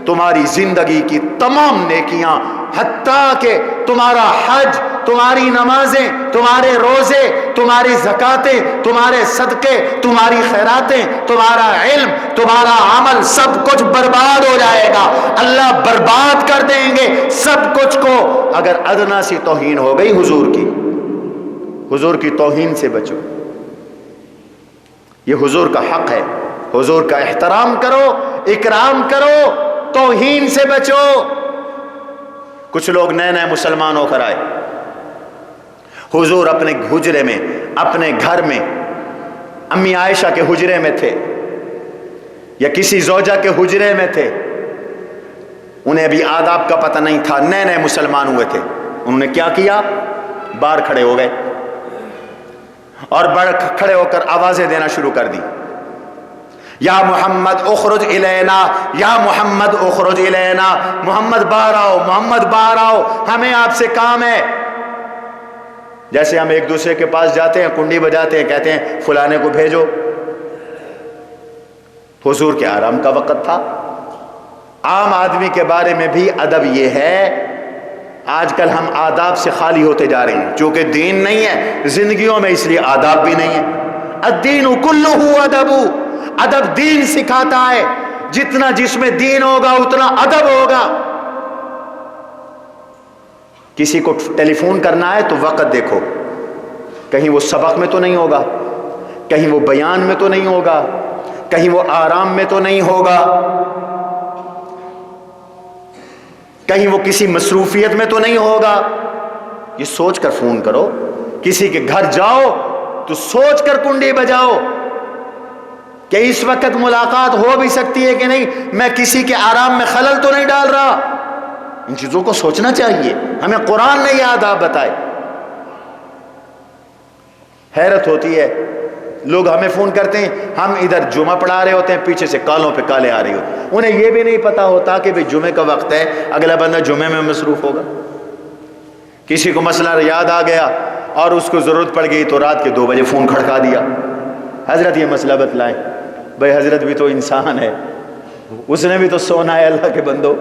تمہاری زندگی کی تمام نیکیاں، حتیٰ کہ تمہارا حج، تمہاری نمازیں، تمہارے روزے، تمہاری زکاتیں، تمہارے صدقے، تمہاری خیراتیں، تمہارا علم، تمہارا عمل، سب کچھ برباد ہو جائے گا. اللہ برباد کر دیں گے سب کچھ کو اگر ادنا سی توہین ہو گئی حضور کی. حضور کی توہین سے بچو، یہ حضور کا حق ہے. حضور کا احترام کرو، اکرام کرو، توہین سے بچو. کچھ لوگ نئے نئے مسلمان ہو کر آئے، حضور اپنے حجرے میں، اپنے گھر میں امی عائشہ کے حجرے میں تھے یا کسی زوجہ کے حجرے میں تھے. انہیں ابھی آداب کا پتہ نہیں تھا، نئے نئے مسلمان ہوئے تھے. انہوں نے کیا کیا؟ باہر کھڑے ہو گئے اور کھڑے ہو کر آوازیں دینا شروع کر دی. یا محمد اخرج الینا، یا محمد اخرج الینا، محمد باہر آؤ، محمد باہر آؤ، ہمیں آپ سے کام ہے. جیسے ہم ایک دوسرے کے پاس جاتے ہیں، کنڈی بجاتے ہیں، کہتے ہیں فلانے کو بھیجو. حضور کے آرام کا وقت تھا. عام آدمی کے بارے میں بھی ادب یہ ہے. آج کل ہم آداب سے خالی ہوتے جا رہے ہیں چونکہ دین نہیں ہے زندگیوں میں، اس لیے آداب بھی نہیں ہے. الدین کلہ ادب، ادب دین سکھاتا ہے. جتنا جس میں دین ہوگا اتنا ادب ہوگا. کسی کو ٹیلی فون کرنا ہے تو وقت دیکھو، کہیں وہ سبق میں تو نہیں ہوگا، کہیں وہ بیان میں تو نہیں ہوگا، کہیں وہ آرام میں تو نہیں ہوگا، کہیں وہ کسی مصروفیت میں تو نہیں ہوگا. یہ سوچ کر فون کرو. کسی کے گھر جاؤ تو سوچ کر کنڈی بجاؤ کہ اس وقت ملاقات ہو بھی سکتی ہے کہ نہیں، میں کسی کے آرام میں خلل تو نہیں ڈال رہا. ان چیزوں کو سوچنا چاہیے. ہمیں قرآن نے یہ آداب بتائے. حیرت ہوتی ہے، لوگ ہمیں فون کرتے ہیں، ہم ادھر جمعہ پڑھا رہے ہوتے ہیں، پیچھے سے کالوں پہ کالے آ رہی ہوتی ہیں. انہیں یہ بھی نہیں پتا ہوتا کہ بھئی جمعے کا وقت ہے، اگلا بندہ جمعے میں مصروف ہوگا. کسی کو مسئلہ یاد آ گیا اور اس کو ضرورت پڑ گئی تو رات کے 2 بجے فون کھڑکا دیا، حضرت یہ مسئلہ بتلائیں. بھائی حضرت بھی تو انسان ہے، اس نے بھی تو سونا ہے اللہ کے بندو.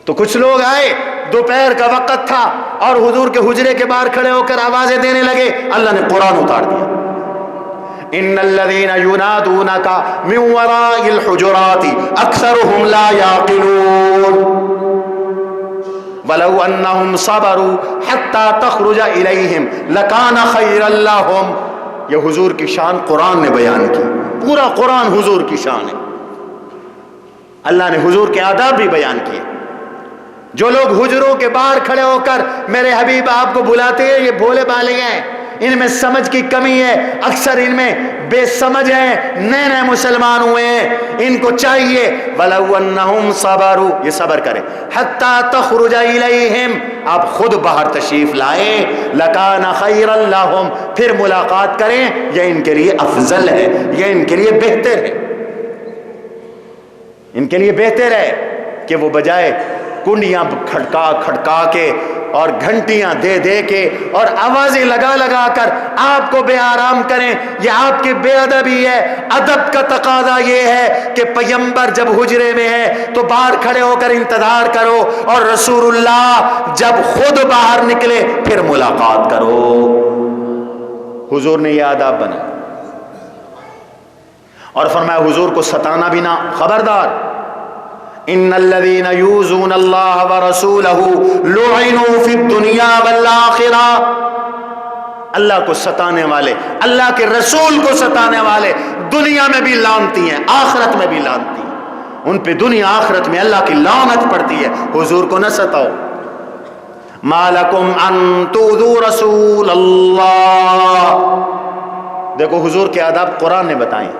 تو کچھ لوگ آئے، دوپہر کا وقت تھا اور حضور کے حجرے کے باہر کھڑے ہو کر آوازیں دینے لگے. اللہ نے قرآن اتار دیا. ان الذين ينادونك من وراء الحجرات اكثرهم لا يعقلون ولو انهم صبروا حتى تخرج اليهم لكان خيرا لهم. یہ حضور کی شان قرآن نے بیان کی. پورا قرآن حضور کی شان ہے. اللہ نے حضور کے آداب بھی بیان کیے. جو لوگ حجروں کے باہر کھڑے ہو کر میرے حبیب آپ کو بلاتے ہیں، یہ بھولے بالے ہیں، ان میں سمجھ کی کمی ہے، اکثر ان میں بے سمجھ ہیں، نئے نئے مسلمان ہوئے ہیں. ان کو چاہیے وَلَوْ أَنَّهُمْ صَبَرُوا، یہ صبر کریں، حَتَّى تَخْرُجَ إِلَيْهِمْ، آپ خود باہر تشریف لائیں، لَكَانَ خَيْرًا لَهُمْ، پھر ملاقات کریں. یہ ان کے لیے افضل ہے، یہ ان کے لیے بہتر ہے. ان کے لیے بہتر ہے کہ وہ بجائے کنڈیاں کھڑکا کھڑکا کے اور گھنٹیاں دے دے کے اور آوازیں لگا لگا کر آپ کو بے آرام کریں. یہ آپ کی بے ادبی ہے. ادب کا تقاضا یہ ہے کہ پیغمبر جب حجرے میں ہے تو باہر کھڑے ہو کر انتظار کرو، اور رسول اللہ جب خود باہر نکلے پھر ملاقات کرو. حضور نے یہ آداب بنا اور فرمایا حضور کو ستانا بھی نہ. خبردار، ان الذين يؤذون الله ورسوله لعنوا في الدنيا والآخرة. اللہ کو ستانے والے، اللہ کے رسول کو ستانے والے دنیا میں بھی لعنتی ہیں، آخرت میں بھی لعنتی ہیں. ان پہ دنیا آخرت میں اللہ کی لعنت پڑتی ہے. حضور کو نہ ستاؤ. ما لکم ان تؤذوا رسول اللہ. دیکھو حضور کے آداب قرآن نے بتائیں.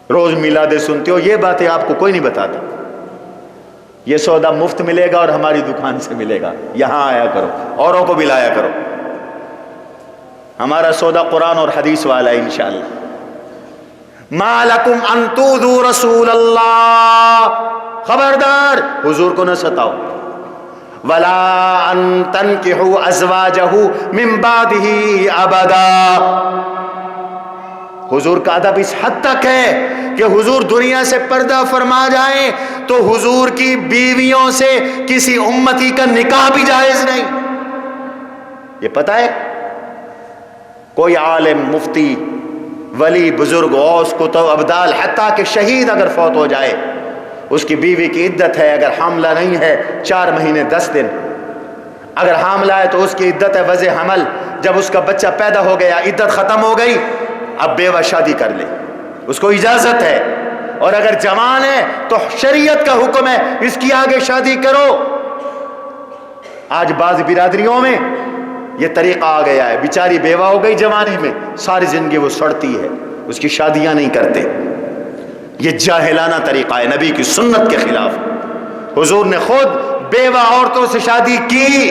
روز میلادیں سنتے ہو، یہ باتیں آپ کو کوئی نہیں بتاتا. یہ سودا مفت ملے گا اور ہماری دکان سے ملے گا. یہاں آیا کرو، اوروں کو بھی لایا کرو. ہمارا سودا قرآن اور حدیث والا ہے انشاءاللہ. ما لکم ان تؤذوا رسول اللہ، خبردار حضور کو نہ ستاؤ. ولا ان تنکحوا ازواجہ من بعدہ ابدا. حضور کا ادب اس حد تک ہے کہ حضور دنیا سے پردہ فرما جائیں تو حضور کی بیویوں سے کسی امتی کا نکاح بھی جائز نہیں. یہ پتہ ہے؟ کوئی عالم، مفتی، ولی، بزرگ، غوث، کتب، ابدال، حتیٰ کہ شہید اگر فوت ہو جائے، اس کی بیوی کی عدت ہے، اگر حاملہ نہیں ہے 4 مہینے 10 دن. اگر حاملہ ہے تو اس کی عدت ہے وضع حمل. جب اس کا بچہ پیدا ہو گیا، عدت ختم ہو گئی، اب بیوہ شادی کر لے، اس کو اجازت ہے. اور اگر جوان ہے تو شریعت کا حکم ہے اس کی آگے شادی کرو. آج بعض برادریوں میں یہ طریقہ آ گیا ہے، بیچاری بیوہ ہو گئی جوانی میں، ساری زندگی وہ سڑتی ہے، اس کی شادیاں نہیں کرتے. یہ جاہلانہ طریقہ ہے، نبی کی سنت کے خلاف. حضور نے خود بیوہ عورتوں سے شادی کی.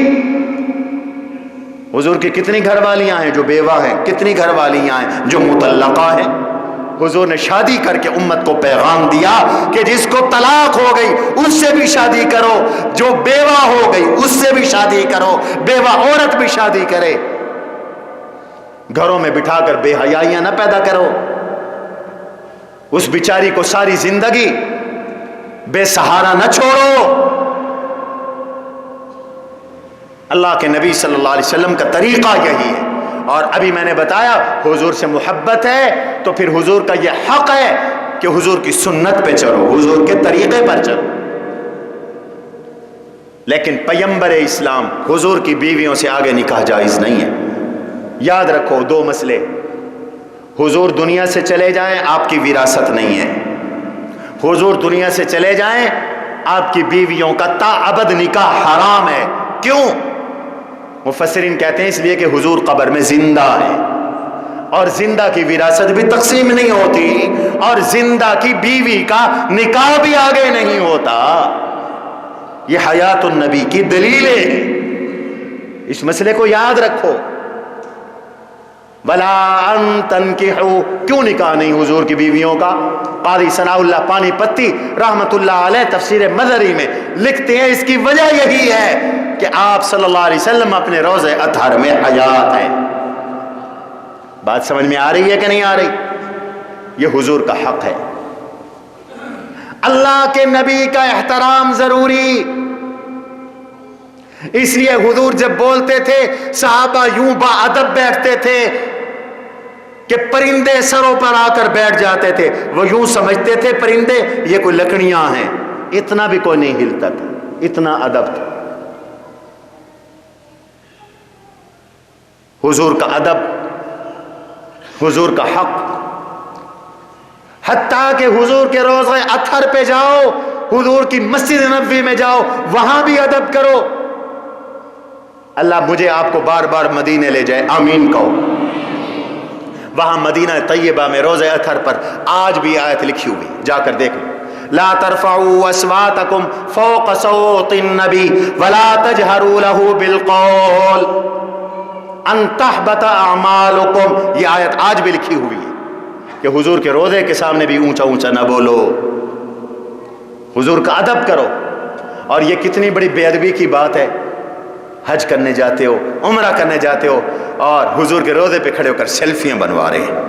حضور کی کتنی گھر والیاں ہیں جو بیوہ ہیں، کتنی گھر والیاں ہیں جو مطلقہ ہیں. حضور نے شادی کر کے امت کو پیغام دیا کہ جس کو طلاق ہو گئی اس سے بھی شادی کرو، جو بیوہ ہو گئی اس سے بھی شادی کرو، بیوہ عورت بھی شادی کرے. گھروں میں بٹھا کر بے حیائیاں نہ پیدا کرو. اس بیچاری کو ساری زندگی بے سہارا نہ چھوڑو. اللہ کے نبی صلی اللہ علیہ وسلم کا طریقہ یہی ہے. اور ابھی میں نے بتایا حضور سے محبت ہے تو پھر حضور کا یہ حق ہے کہ حضور کی سنت پہ چلو، حضور کے طریقے پر چلو. لیکن پیغمبر اسلام حضور کی بیویوں سے آگے نکاح جائز نہیں ہے. یاد رکھو 2 مسئلے. حضور دنیا سے چلے جائیں آپ کی وراثت نہیں ہے. حضور دنیا سے چلے جائیں آپ کی بیویوں کا تا ابد نکاح حرام ہے. کیوں؟ مفسرین کہتے ہیں اس لیے کہ حضور قبر میں زندہ ہے اور زندہ کی وراثت بھی تقسیم نہیں ہوتی اور زندہ کی بیوی کا نکاح بھی آگے نہیں ہوتا. یہ حیات النبی کی دلیلیں ہیں. اس مسئلے کو یاد رکھو. ولا ان تنکحوا، کیوں نکاح نہیں حضور کی بیویوں کا؟ قاضی ثناء اللہ پانی پتی رحمت اللہ علیہ تفسیر مظہری میں لکھتے ہیں اس کی وجہ یہی ہے کہ آپ صلی اللہ علیہ وسلم اپنے روضہ اطہر میں حیات ہیں. بات سمجھ میں آ رہی ہے کہ نہیں آ رہی؟ یہ حضور کا حق ہے. اللہ کے نبی کا احترام ضروری. اس لیے حضور جب بولتے تھے صحابہ یوں با ادب بیٹھتے تھے کہ پرندے سروں پر آ کر بیٹھ جاتے تھے. وہ یوں سمجھتے تھے پرندے یہ کوئی لکڑیاں ہیں. اتنا بھی کوئی نہیں ہلتا تھا، اتنا ادب تھا. حضور کا ادب، حضور کا حق. حتیٰ کہ حضور کے روضہ اطہر پہ جاؤ، حضور کی مسجد نبوی میں جاؤ، وہاں بھی ادب کرو. اللہ مجھے آپ کو بار بار مدینے لے جائے، آمین کہو. وہاں مدینہ طیبہ میں روضہ اطہر پر آج بھی آیت لکھی ہوئی، جا کر دیکھ لو. لا ترفعوا اصواتکم فوق صوت النبی ولا تجہروا له بالقول ان تحبط اعمالکم. یہ آیت آج بھی لکھی ہوئی ہے کہ حضور کے روضے کے سامنے بھی اونچا اونچا نہ بولو، حضور کا ادب کرو. اور یہ کتنی بڑی بے ادبی کی بات ہے. حج کرنے جاتے ہو، عمرہ کرنے جاتے ہو اور حضور کے روضے پہ کھڑے ہو کر سیلفیاں بنوا رہے ہیں.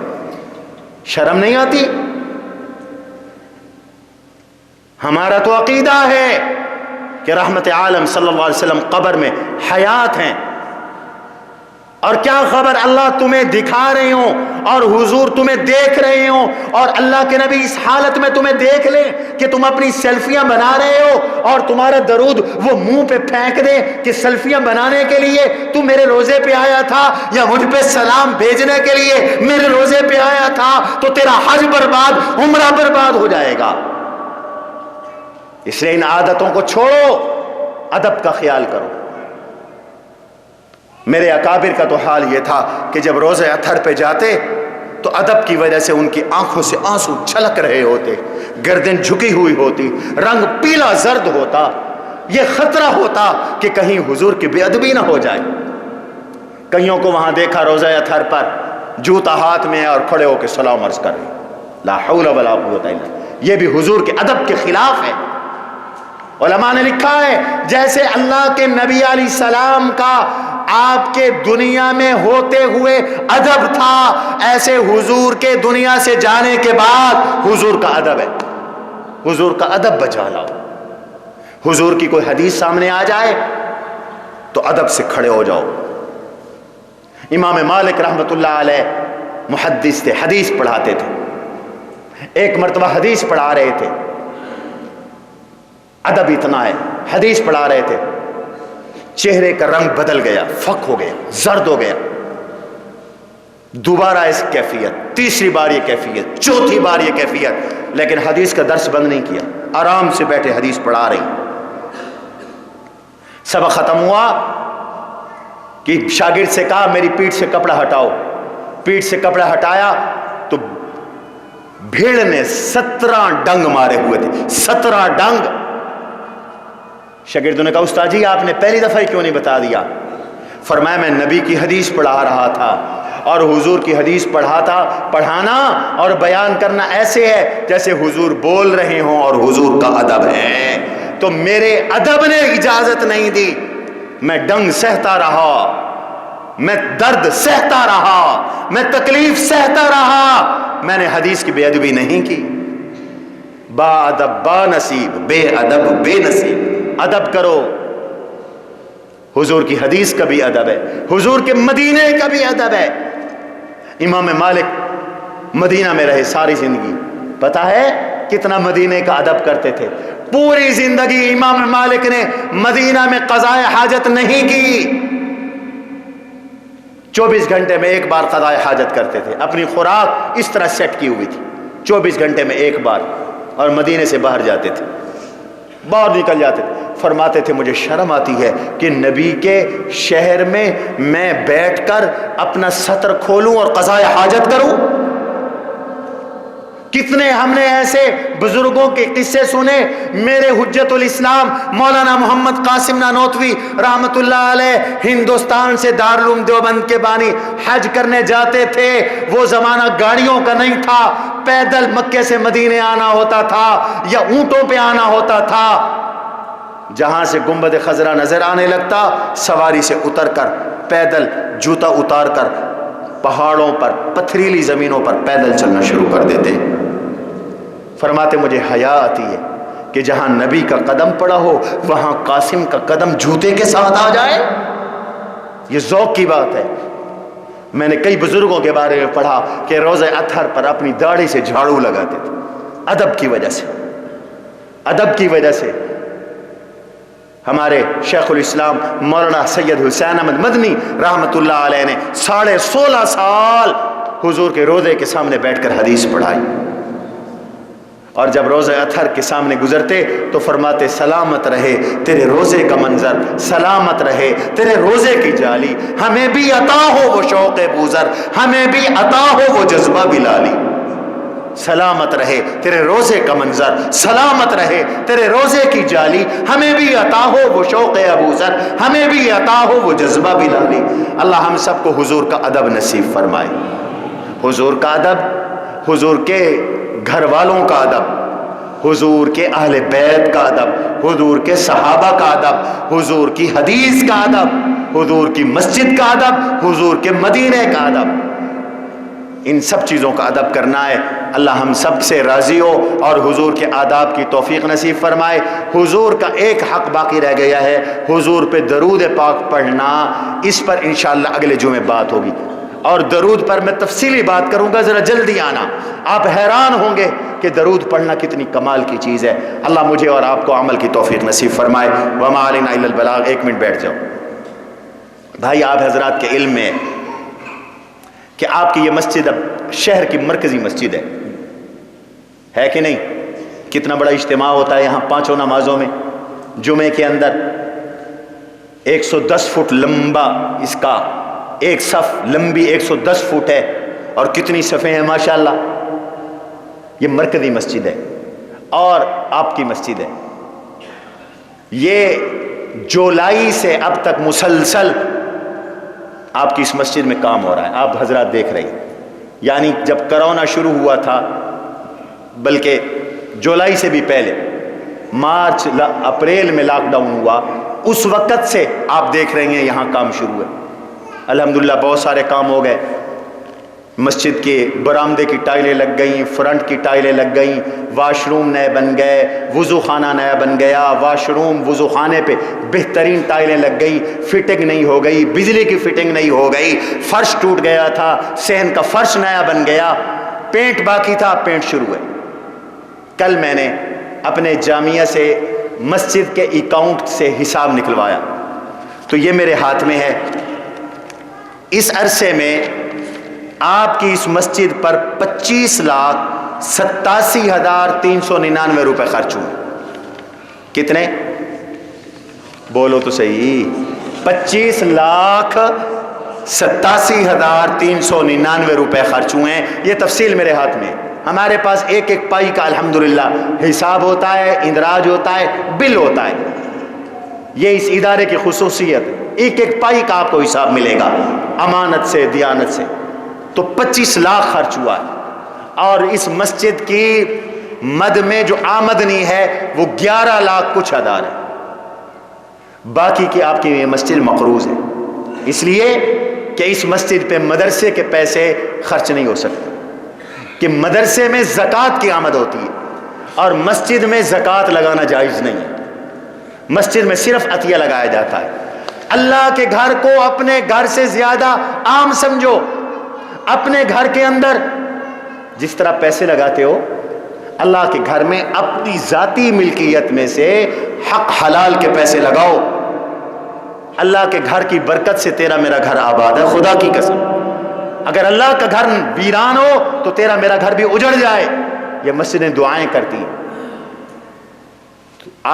شرم نہیں آتی؟ ہمارا تو عقیدہ ہے کہ رحمت عالم صلی اللہ علیہ وسلم قبر میں حیات ہیں. اور کیا خبر اللہ تمہیں دکھا رہے ہوں اور حضور تمہیں دیکھ رہے ہوں اور اللہ کے نبی اس حالت میں تمہیں دیکھ لیں کہ تم اپنی سیلفیاں بنا رہے ہو اور تمہارا درود وہ منہ پہ پھینک دے کہ سیلفیاں بنانے کے لیے تو میرے روزے پہ آیا تھا یا مجھ پہ سلام بھیجنے کے لیے میرے روزے پہ آیا تھا، تو تیرا حج برباد، عمرہ برباد ہو جائے گا. اس لیے ان عادتوں کو چھوڑو، ادب کا خیال کرو. میرے اکابر کا تو حال یہ تھا کہ جب روزہ اطہر پہ جاتے تو ادب کی وجہ سے ان کی آنکھوں سے آنسو چھلک رہے ہوتے، گردن جھکی ہوئی ہوتی، رنگ پیلا زرد ہوتا، یہ خطرہ ہوتا کہ کہیں حضور کی بے ادبی نہ ہو جائے۔ کئیوں کو وہاں دیکھا روضہ اطہر پر جوتا ہاتھ میں اور کھڑے ہو کے سلام عرض کر رہے، لا حول ولا قوت الا باللہ، یہ بھی حضور کے ادب کے خلاف ہے۔ علماء نے لکھا ہے جیسے اللہ کے نبی علیہ السلام کا آپ کے دنیا میں ہوتے ہوئے ادب تھا، ایسے حضور کے دنیا سے جانے کے بعد حضور کا ادب ہے۔ حضور کا ادب بچا لاؤ۔ حضور کی کوئی حدیث سامنے آ جائے تو ادب سے کھڑے ہو جاؤ۔ امام مالک رحمۃ اللہ علیہ محدث تھے، حدیث پڑھاتے تھے۔ ایک مرتبہ حدیث پڑھا رہے تھے، ادب اتنا ہے، حدیث پڑھا رہے تھے، چہرے کا رنگ بدل گیا، فک ہو گیا، زرد ہو گیا۔ دوبارہ اس کیفیت، تیسری بار یہ کیفیت، چوتھی بار یہ کیفیت، لیکن حدیث کا درس بند نہیں کیا، آرام سے بیٹھے حدیث پڑھا رہی۔ سبق ختم ہوا کہ شاگرد سے کہا میری پیٹھ سے کپڑا ہٹاؤ۔ پیٹھ سے کپڑا ہٹایا تو بھیڑ نے 17 ڈنگ مارے ہوئے تھے، 17 ڈنگ۔ شاگردوں نے کہا استاد جی آپ نے پہلی دفعہ ہی کیوں نہیں بتا دیا؟ فرمایا میں نبی کی حدیث پڑھا رہا تھا، اور حضور کی حدیث پڑھانا اور بیان کرنا ایسے ہے جیسے حضور بول رہے ہوں اور حضور کا ادب ہے، تو میرے ادب نے اجازت نہیں دی، میں ڈنگ سہتا رہا، میں درد سہتا رہا، میں تکلیف سہتا رہا، میں نے حدیث کی بے ادبی نہیں کی۔ با ادب با نصیب، بے ادب بے نصیب۔ ادب کرو۔ حضور کی حدیث کا بھی ادب ہے، حضور کے مدینے کا بھی ادب ہے۔ امام مالک مدینہ میں رہے ساری زندگی، پتہ ہے کتنا مدینے کا ادب کرتے تھے؟ پوری زندگی امام مالک نے مدینہ میں قضاء حاجت نہیں کی، 24 گھنٹے میں ایک بار قضاء حاجت کرتے تھے، اپنی خوراک اس طرح سیٹ کی ہوئی تھی، 24 گھنٹے میں ایک بار، اور مدینے سے باہر جاتے تھے، باہر نکل جاتے تھے۔ فرماتے تھے مجھے شرم آتی ہے کہ نبی کے شہر میں بیٹھ کر اپنا سطر کھولوں اور قضاء حاجت کروں۔ کتنے ہم نے ایسے بزرگوں کے قصے سنے، میرے حجت الاسلام مولانا محمد قاسم نانوتوی رحمت اللہ علیہ ہندوستان سے دارالعلوم دیوبند کے بانی حج کرنے جاتے تھے، وہ زمانہ گاڑیوں کا نہیں تھا، پیدل مکے سے مدینے آنا ہوتا تھا یا اونٹوں پہ آنا ہوتا تھا۔ جہاں سے گنبد خضرا نظر آنے لگتا، سواری سے اتر کر پیدل جوتا اتار کر پہاڑوں پر پتھریلی زمینوں پر پیدل چلنا شروع کر دیتے۔ فرماتے مجھے حیا آتی ہے کہ جہاں نبی کا قدم پڑا ہو وہاں قاسم کا قدم جوتے کے ساتھ آ جائے۔ یہ ذوق کی بات ہے۔ میں نے کئی بزرگوں کے بارے میں پڑھا کہ روزہ اطہر پر اپنی داڑھی سے جھاڑو لگاتے تھے، ادب کی وجہ سے، ادب کی وجہ سے۔ ہمارے شیخ الاسلام مولانا سید حسین احمد مدنی رحمت اللہ علیہ نے 16.5 سال حضور کے روضے کے سامنے بیٹھ کر حدیث پڑھائی، اور جب روزہ اطہر کے سامنے گزرتے تو فرماتے سلامت رہے تیرے روزے کا منظر، سلامت رہے تیرے روزے کی جالی، ہمیں بھی عطا ہو وہ شوق بوزر، ہمیں بھی عطا ہو وہ جذبہ بلالی۔ سلامت رہے تیرے روزے کا منظر، سلامت رہے تیرے روزے کی جالی، ہمیں بھی عطا ہو وہ شوق ابوذر، ہمیں بھی عطا ہو وہ جذبہ بلالی۔ اللہ ہم سب کو حضور کا ادب نصیب فرمائے۔ حضور کا ادب، حضور کے گھر والوں کا ادب، حضور کے اہل بیت کا ادب، حضور کے صحابہ کا ادب، حضور کی حدیث کا ادب، حضور کی مسجد کا ادب، حضور کے مدینے کا ادب، ان سب چیزوں کا ادب کرنا ہے۔ اللہ ہم سب سے راضی ہو اور حضور کے آداب کی توفیق نصیب فرمائے۔ حضور کا ایک حق باقی رہ گیا ہے، حضور پہ درود پاک پڑھنا، اس پر انشاءاللہ اگلے جمعے بات ہوگی، اور درود پر میں تفصیلی بات کروں گا، ذرا جلدی آنا، آپ حیران ہوں گے کہ درود پڑھنا کتنی کمال کی چیز ہے۔ اللہ مجھے اور آپ کو عمل کی توفیق نصیب فرمائے۔ وما علینا الا البلاغ۔ 1 منٹ بیٹھ جاؤ بھائی، آپ حضرات کے علم میں کہ آپ کی یہ مسجد اب شہر کی مرکزی مسجد ہے کہ نہیں؟ کتنا بڑا اجتماع ہوتا ہے یہاں 5 نمازوں میں، جمعے کے اندر 110 فٹ لمبا اس کا ایک صف، لمبی 110 فٹ ہے، اور کتنی صفیں ہیں ماشاءاللہ. یہ مرکزی مسجد ہے اور آپ کی مسجد ہے. یہ جولائی سے اب تک مسلسل آپ کی اس مسجد میں کام ہو رہا ہے. آپ حضرات دیکھ رہے ہیں, یعنی جب کرونا شروع ہوا تھا, بلکہ جولائی سے بھی پہلے, مارچ اپریل میں لاک ڈاؤن ہوا, اس وقت سے آپ دیکھ رہے ہیں یہاں کام شروع ہے. الحمدللہ بہت سارے کام ہو گئے. مسجد کے برآمدے کی ٹائلیں لگ گئیں, فرنٹ کی ٹائلیں لگ گئیں, واش روم نئے بن گئے, وضو خانہ نیا بن گیا, واش روم وضو خانے پہ بہترین ٹائلیں لگ گئی, فٹنگ نہیں ہو گئی, بجلی کی فٹنگ نہیں ہو گئی, فرش ٹوٹ گیا تھا, صحن کا فرش نیا بن گیا, پینٹ باقی تھا, پینٹ شروع ہے. کل میں نے اپنے جامعہ سے مسجد کے اکاؤنٹ سے حساب نکلوایا تو یہ میرے ہاتھ میں ہے. اس عرصے میں آپ کی اس مسجد پر 25,87,399 روپے خرچ ہوئے. کتنے؟ بولو تو صحیح. 25,87,399 روپے خرچ ہوئے ہیں. یہ تفصیل میرے ہاتھ میں. ہمارے پاس ایک ایک پائی کا الحمدللہ حساب ہوتا ہے, اندراج ہوتا ہے, بل ہوتا ہے. یہ اس ادارے کی خصوصیت, ایک ایک پائی کا آپ کو حساب ملے گا امانت سے, دیانت سے. تو 25 لاکھ خرچ ہوا ہے. اور اس مسجد کی مد میں جو آمدنی ہے وہ 11 لاکھ کچھ ہزار ہے. باقی کی آپ کی یہ مسجد مقروض ہے, اس لیے کہ اس مسجد پہ مدرسے کے پیسے خرچ نہیں ہو سکتے, کہ مدرسے میں زکوٰۃ کی آمد ہوتی ہے اور مسجد میں زکوٰۃ لگانا جائز نہیں ہے. مسجد میں صرف عطیہ لگایا جاتا ہے. اللہ کے گھر کو اپنے گھر سے زیادہ عام سمجھو. اپنے گھر کے اندر جس طرح پیسے لگاتے ہو, اللہ کے گھر میں اپنی ذاتی ملکیت میں سے حق حلال کے پیسے لگاؤ. اللہ کے گھر کی برکت سے تیرا میرا گھر آباد ہے, خدا کی قسم. اگر اللہ کا گھر ویران ہو تو تیرا میرا گھر بھی اجڑ جائے. یہ مسجدیں دعائیں کرتی ہیں.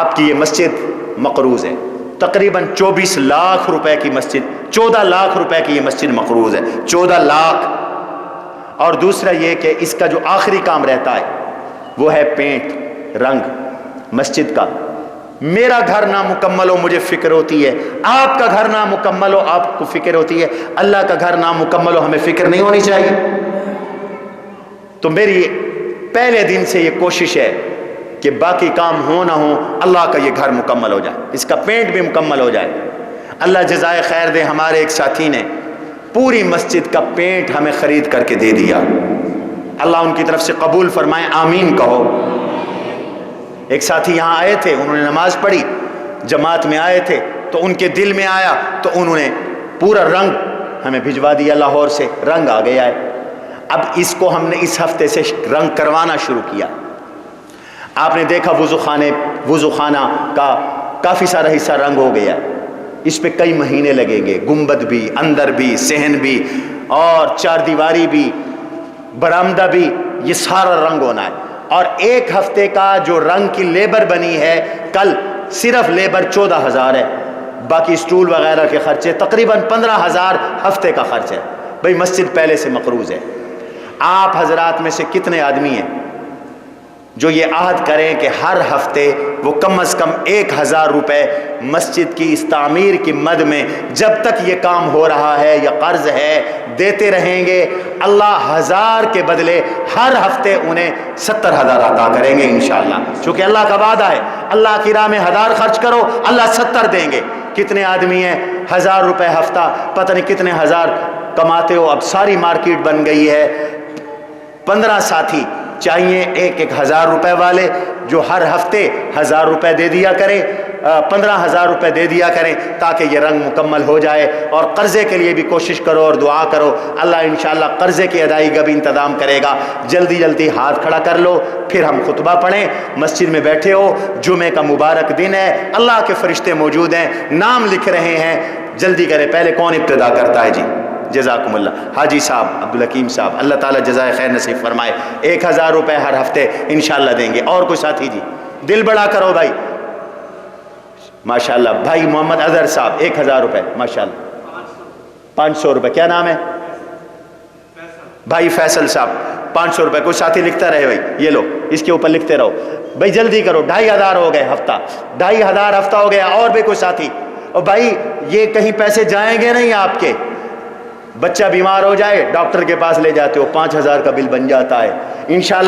آپ کی یہ مسجد مقروض ہے, تقریباً 24 لاکھ روپے کی مسجد, 14 لاکھ روپے کی یہ مسجد مقروض ہے, 14 لاکھ. اور دوسرا یہ کہ اس کا جو آخری کام رہتا ہے وہ ہے پینٹ, رنگ مسجد کا. میرا گھر نامکمل ہو مجھے فکر ہوتی ہے, آپ کا گھر نامکمل ہو آپ کو فکر ہوتی ہے, اللہ کا گھر نامکمل ہو ہمیں فکر نہیں ہونی چاہیے. تو میری پہلے دن سے یہ کوشش ہے کہ باقی کام ہو نہ ہو اللہ کا یہ گھر مکمل ہو جائے, اس کا پینٹ بھی مکمل ہو جائے. اللہ جزائے خیر دے, ہمارے ایک ساتھی نے پوری مسجد کا پینٹ ہمیں خرید کر کے دے دیا. اللہ ان کی طرف سے قبول فرمائے, آمین کہو. ایک ساتھی یہاں آئے تھے, انہوں نے نماز پڑھی, جماعت میں آئے تھے تو ان کے دل میں آیا تو انہوں نے پورا رنگ ہمیں بھجوا دیا, لاہور سے رنگ آ گیا ہے. اب اس کو ہم نے اس ہفتے سے رنگ کروانا شروع کیا. آپ نے دیکھا وضو خانہ کا کافی سارا حصہ رنگ ہو گیا. اس پہ کئی مہینے لگیں گے, گنبد بھی, اندر بھی, صحن بھی, اور چار دیواری بھی, برآمدہ بھی, یہ سارا رنگ ہونا ہے. اور ایک ہفتے کا جو رنگ کی لیبر بنی ہے کل, صرف لیبر 14,000 ہے. باقی سٹول وغیرہ کے خرچے تقریباً 15,000 ہفتے کا خرچ ہے. بھئی مسجد پہلے سے مقروض ہے. آپ حضرات میں سے کتنے آدمی ہیں جو یہ عہد کریں کہ ہر ہفتے وہ کم از کم 1,000 روپے مسجد کی اس تعمیر کی مد میں جب تک یہ کام ہو رہا ہے یا قرض ہے دیتے رہیں گے, اللہ 1,000 کے بدلے ہر ہفتے انہیں 70,000 عطا کریں گے انشاءاللہ. چونکہ اللہ کا وعدہ ہے, اللہ کی راہ میں 1,000 خرچ کرو اللہ 70 دیں گے. کتنے آدمی ہیں 1,000 روپے ہفتہ, پتہ نہیں کتنے ہزار کماتے ہو. اب ساری مارکیٹ بن گئی ہے. 15 ساتھی چاہیے, ایک 1,000 روپے والے جو ہر ہفتے 1,000 روپے دے دیا کریں, 15,000 روپے دے دیا کریں تاکہ یہ رنگ مکمل ہو جائے. اور قرضے کے لیے بھی کوشش کرو اور دعا کرو, اللہ انشاءاللہ قرضے کی ادائیگی کا بھی انتظام کرے گا. جلدی جلدی ہاتھ کھڑا کر لو, پھر ہم خطبہ پڑھیں. مسجد میں بیٹھے ہو, جمعے کا مبارک دن ہے, اللہ کے فرشتے موجود ہیں, نام لکھ رہے ہیں. جلدی کریں. پہلے کون ابتدا کرتا ہے؟ جی جزاکم اللہ. حاجی صاحب, عبدالحکیم صاحب, اللہ تعالیٰ جزائے خیر نصیب فرمائے. 1,000 روپے ہر ہفتے انشاءاللہ دیں گے. اور کوئی ساتھی؟ جی دل بڑا کرو بھائی. ماشاءاللہ. بھائی محمد اظہر صاحب 1,000 روپے ماشاءاللہ. 500 روپے. کیا نام ہے؟ بھائی فیصل صاحب 500 روپے کوئی ساتھی لکھتا رہے بھائی یہ لو اس کے اوپر لکھتے رہو بھائی جلدی کرو 2500 ہو گئے ہفتہ 2500 ہفتہ ہو گیا اور بھی کوئی ساتھی اور بھائی یہ کہیں پیسے جائیں گے نہیں آپ کے بچہ بیمار ہو جائے ڈاکٹر کے پاس لے جاتے ہو 5000 کا بل بن جاتا ہے انشاءاللہ